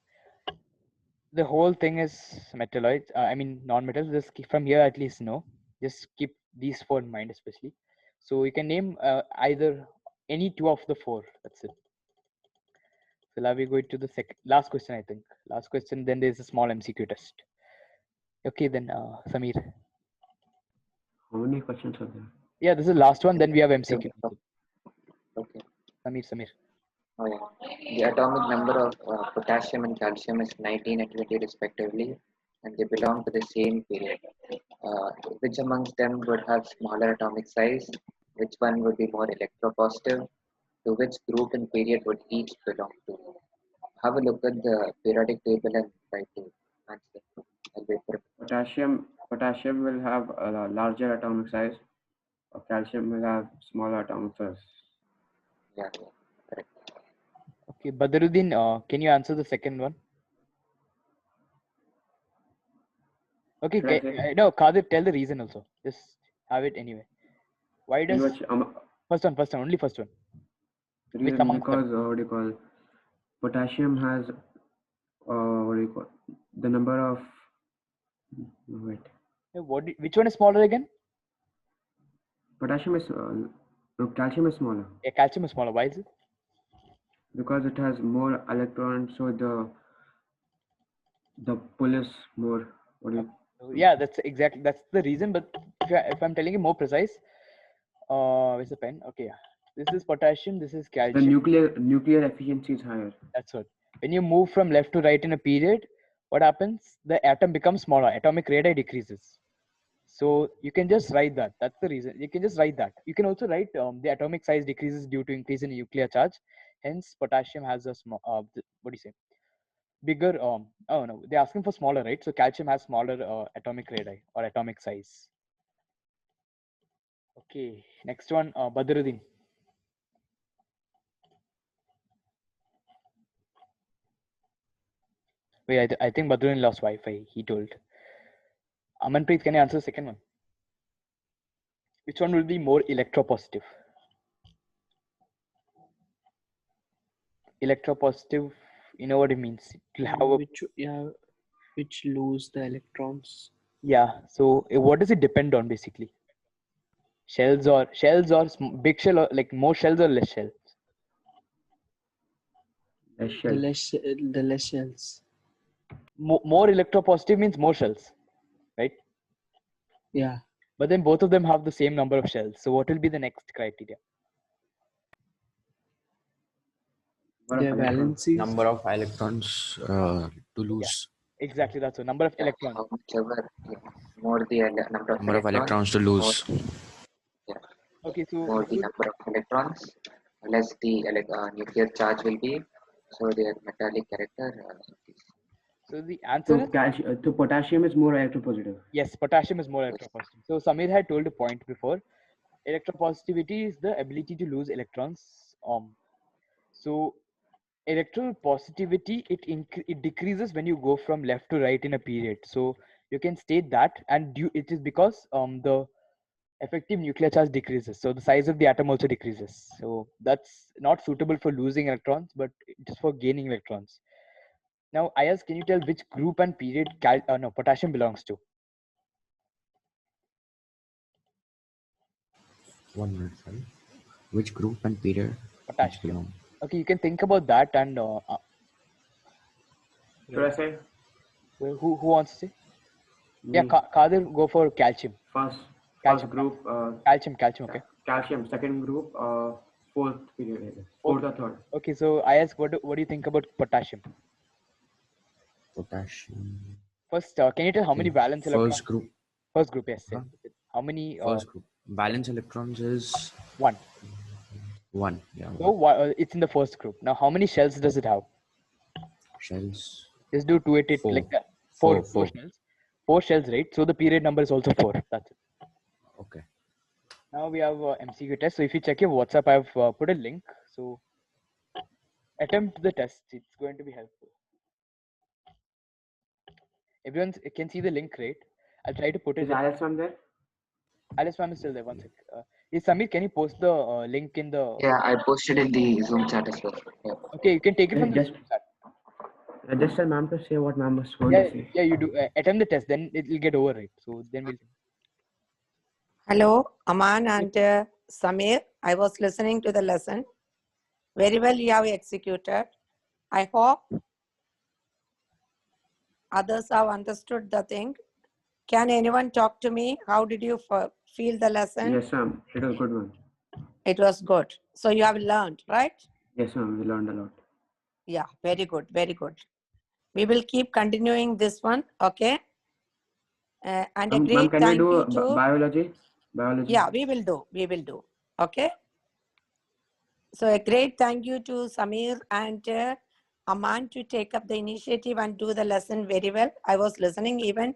The whole thing is metalloids. I mean non-metals. Just keep, from here at least no. Just keep these 4 in mind especially. So you can name either any 2 of the 4. That's it. So now we go to the last question. I think last question. Then there's a small MCQ test. Okay, then Samir. How many questions are there? Yeah, this is the last one. Then we have MCQ. Okay. Samir. Oh, yeah. The atomic number of potassium and calcium is 19 and 20 respectively, and they belong to the same period. Which amongst them would have smaller atomic size? Which one would be more electropositive? To which group and period would each belong to? Have a look at the periodic table and try to answer. I'll wait for it. Potassium will have a larger atomic size. Calcium will have smaller atomic size. Yeah, correct. Okay, Badruddin, can you answer the second one? Okay, Should I say? no, Kadir, tell the reason also. Just have it anyway. Why does Which, first one, only first one. The Which reason amongst them? because what do you call, potassium has what do you call, the number of, wait, Which one is smaller again? potassium is no, calcium is smaller Yeah, calcium is smaller. Why is it? because it has more electrons, so the pull is more. What do you? Yeah, that's the reason. But if I'm telling you more precise, where's the pen? Okay, yeah. This is potassium. This is The calcium. nuclear efficiency is higher. That's what. When you move from left to right in a period, what happens? The atom becomes smaller. Atomic radii decreases. So you can just write that. That's the reason. You can just write that. You can also write the atomic size decreases due to increase in nuclear charge. Hence, potassium has a small. What do you say? Bigger. Oh no, they're asking for smaller, right? So calcium has smaller atomic radii or atomic size. Okay. Next one, Badruddin. Wait, I think Badruddin lost Wi-Fi. He told. Amanpreet, can you answer the second one? Which one will be more electropositive? Electropositive, you know what it means. It will have a, which lose the electrons. yeah. So what does it depend on basically? Shells or big shell, or like more shells or less shells? Less shell. The less shells. More electropositive means more shells, right? Yeah. But then both of them have the same number of shells. So what will be the next criteria? Their valencies. Number of electrons to lose. Exactly, that's the number of electrons. How much ever, more the number of Number of electrons to lose. Okay, so more the number of electrons, less the nuclear charge will be, so their metallic character. so the answer is So potassium is more electropositive. yes, potassium is more electropositive. So Samir had told a point before. Electropositivity is the ability to lose electrons. So electropositivity it decreases when you go from left to right in a period. So you can state that, and it is because the effective nuclear charge decreases. So the size of the atom also decreases. So that's not suitable for losing electrons, but just for gaining electrons. Now, Ayaz, can you tell which group and period potassium belongs to? 1 minute, sorry. Which group and period Potassium. belong? Okay, you can think about that. And Should I say? who wants to say? Yeah, Kadir, go for calcium. First group. Calcium. Okay. Calcium. Second group. Fourth period. Fourth or third. Okay, so Ayaz, what do you think about potassium? Potassium. First, can you tell how many valence electrons? First group. First group, yes. How many? First group. Valence electrons is 1. 1. Yeah. So it's in the first group. Now, how many shells does it have? Shells. Just do 2 it Four. like that. Four. Four shells. 4 shells, right? So the period number is also 4. That's it. Okay. Now we have MCQ test. So if you check your WhatsApp, I've put a link. So attempt the test. It's going to be helpful. Everyone can see the link, right? I'll try to put it. Is Alice on there? Alice ma'am is still there. One sec. Samir, can you post the link in the? Yeah, I posted in the Zoom chat as well. Yeah. Okay, you can take it from the Zoom chat. Just tell ma'am to say what ma'am was going to say. Yeah, you do. Attempt the test, then it will get over, right? So then we'll. Hello, Aman and Samir. I was listening to the lesson. Very well, you have executed. I hope others have understood the thing. Can anyone talk to me? How did you feel the lesson? Yes, ma'am. It was a good one. It was good. So you have learned, right? Yes, ma'am. We learned a lot. Yeah, very good. Very good. We will keep continuing this one. Okay. And a great can thank we do you to biology? Yeah, we will do. We will do. Okay. So a great thank you to Samir and Aman to take up the initiative and do the lesson very well. I was listening even.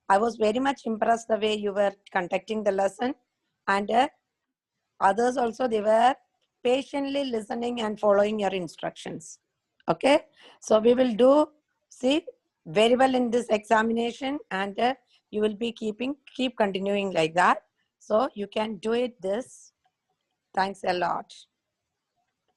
I was very much impressed the way you were conducting the lesson. And others also, they were patiently listening and following your instructions. Okay. So we will do, see, very well in this examination, and you will be keep continuing like that. So you can do it this. Thanks a lot.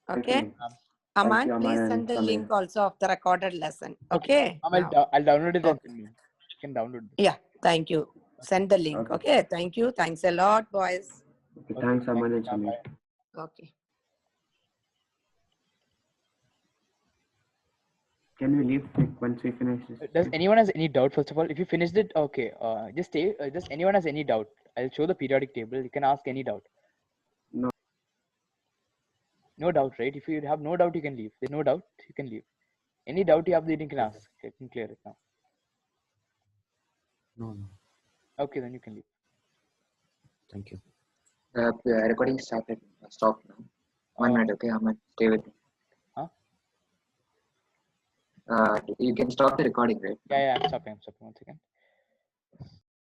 Thank Okay. you. Um, Aman, Aman please and send the Samir. link also of the recorded lesson. okay. Okay. Now. I'll download it and Okay. send you. You can download this. Yeah. Thank you. Send the link. Okay. Okay. Thank you. Thanks a lot, boys. Okay, Okay, thanks, thank Aman you, and ma'am. Samir. Bye. Okay. Can we leave like, once we finish this? Does anyone has any doubt? First of all, if you finished it, okay. Just stay. Just anyone has any doubt? I'll show the periodic table. You can ask any doubt. No. No doubt, right? If you have no doubt, you can leave. There's no doubt, you can leave. Any doubt you have, then you can ask. I can clear it now. No, no. Okay, then you can leave. Thank you. Recording started. Stop now. 1 minute, okay? Aman, stay with me. Huh? You can stop the recording, right? Yeah, I'm stopping. 1 second.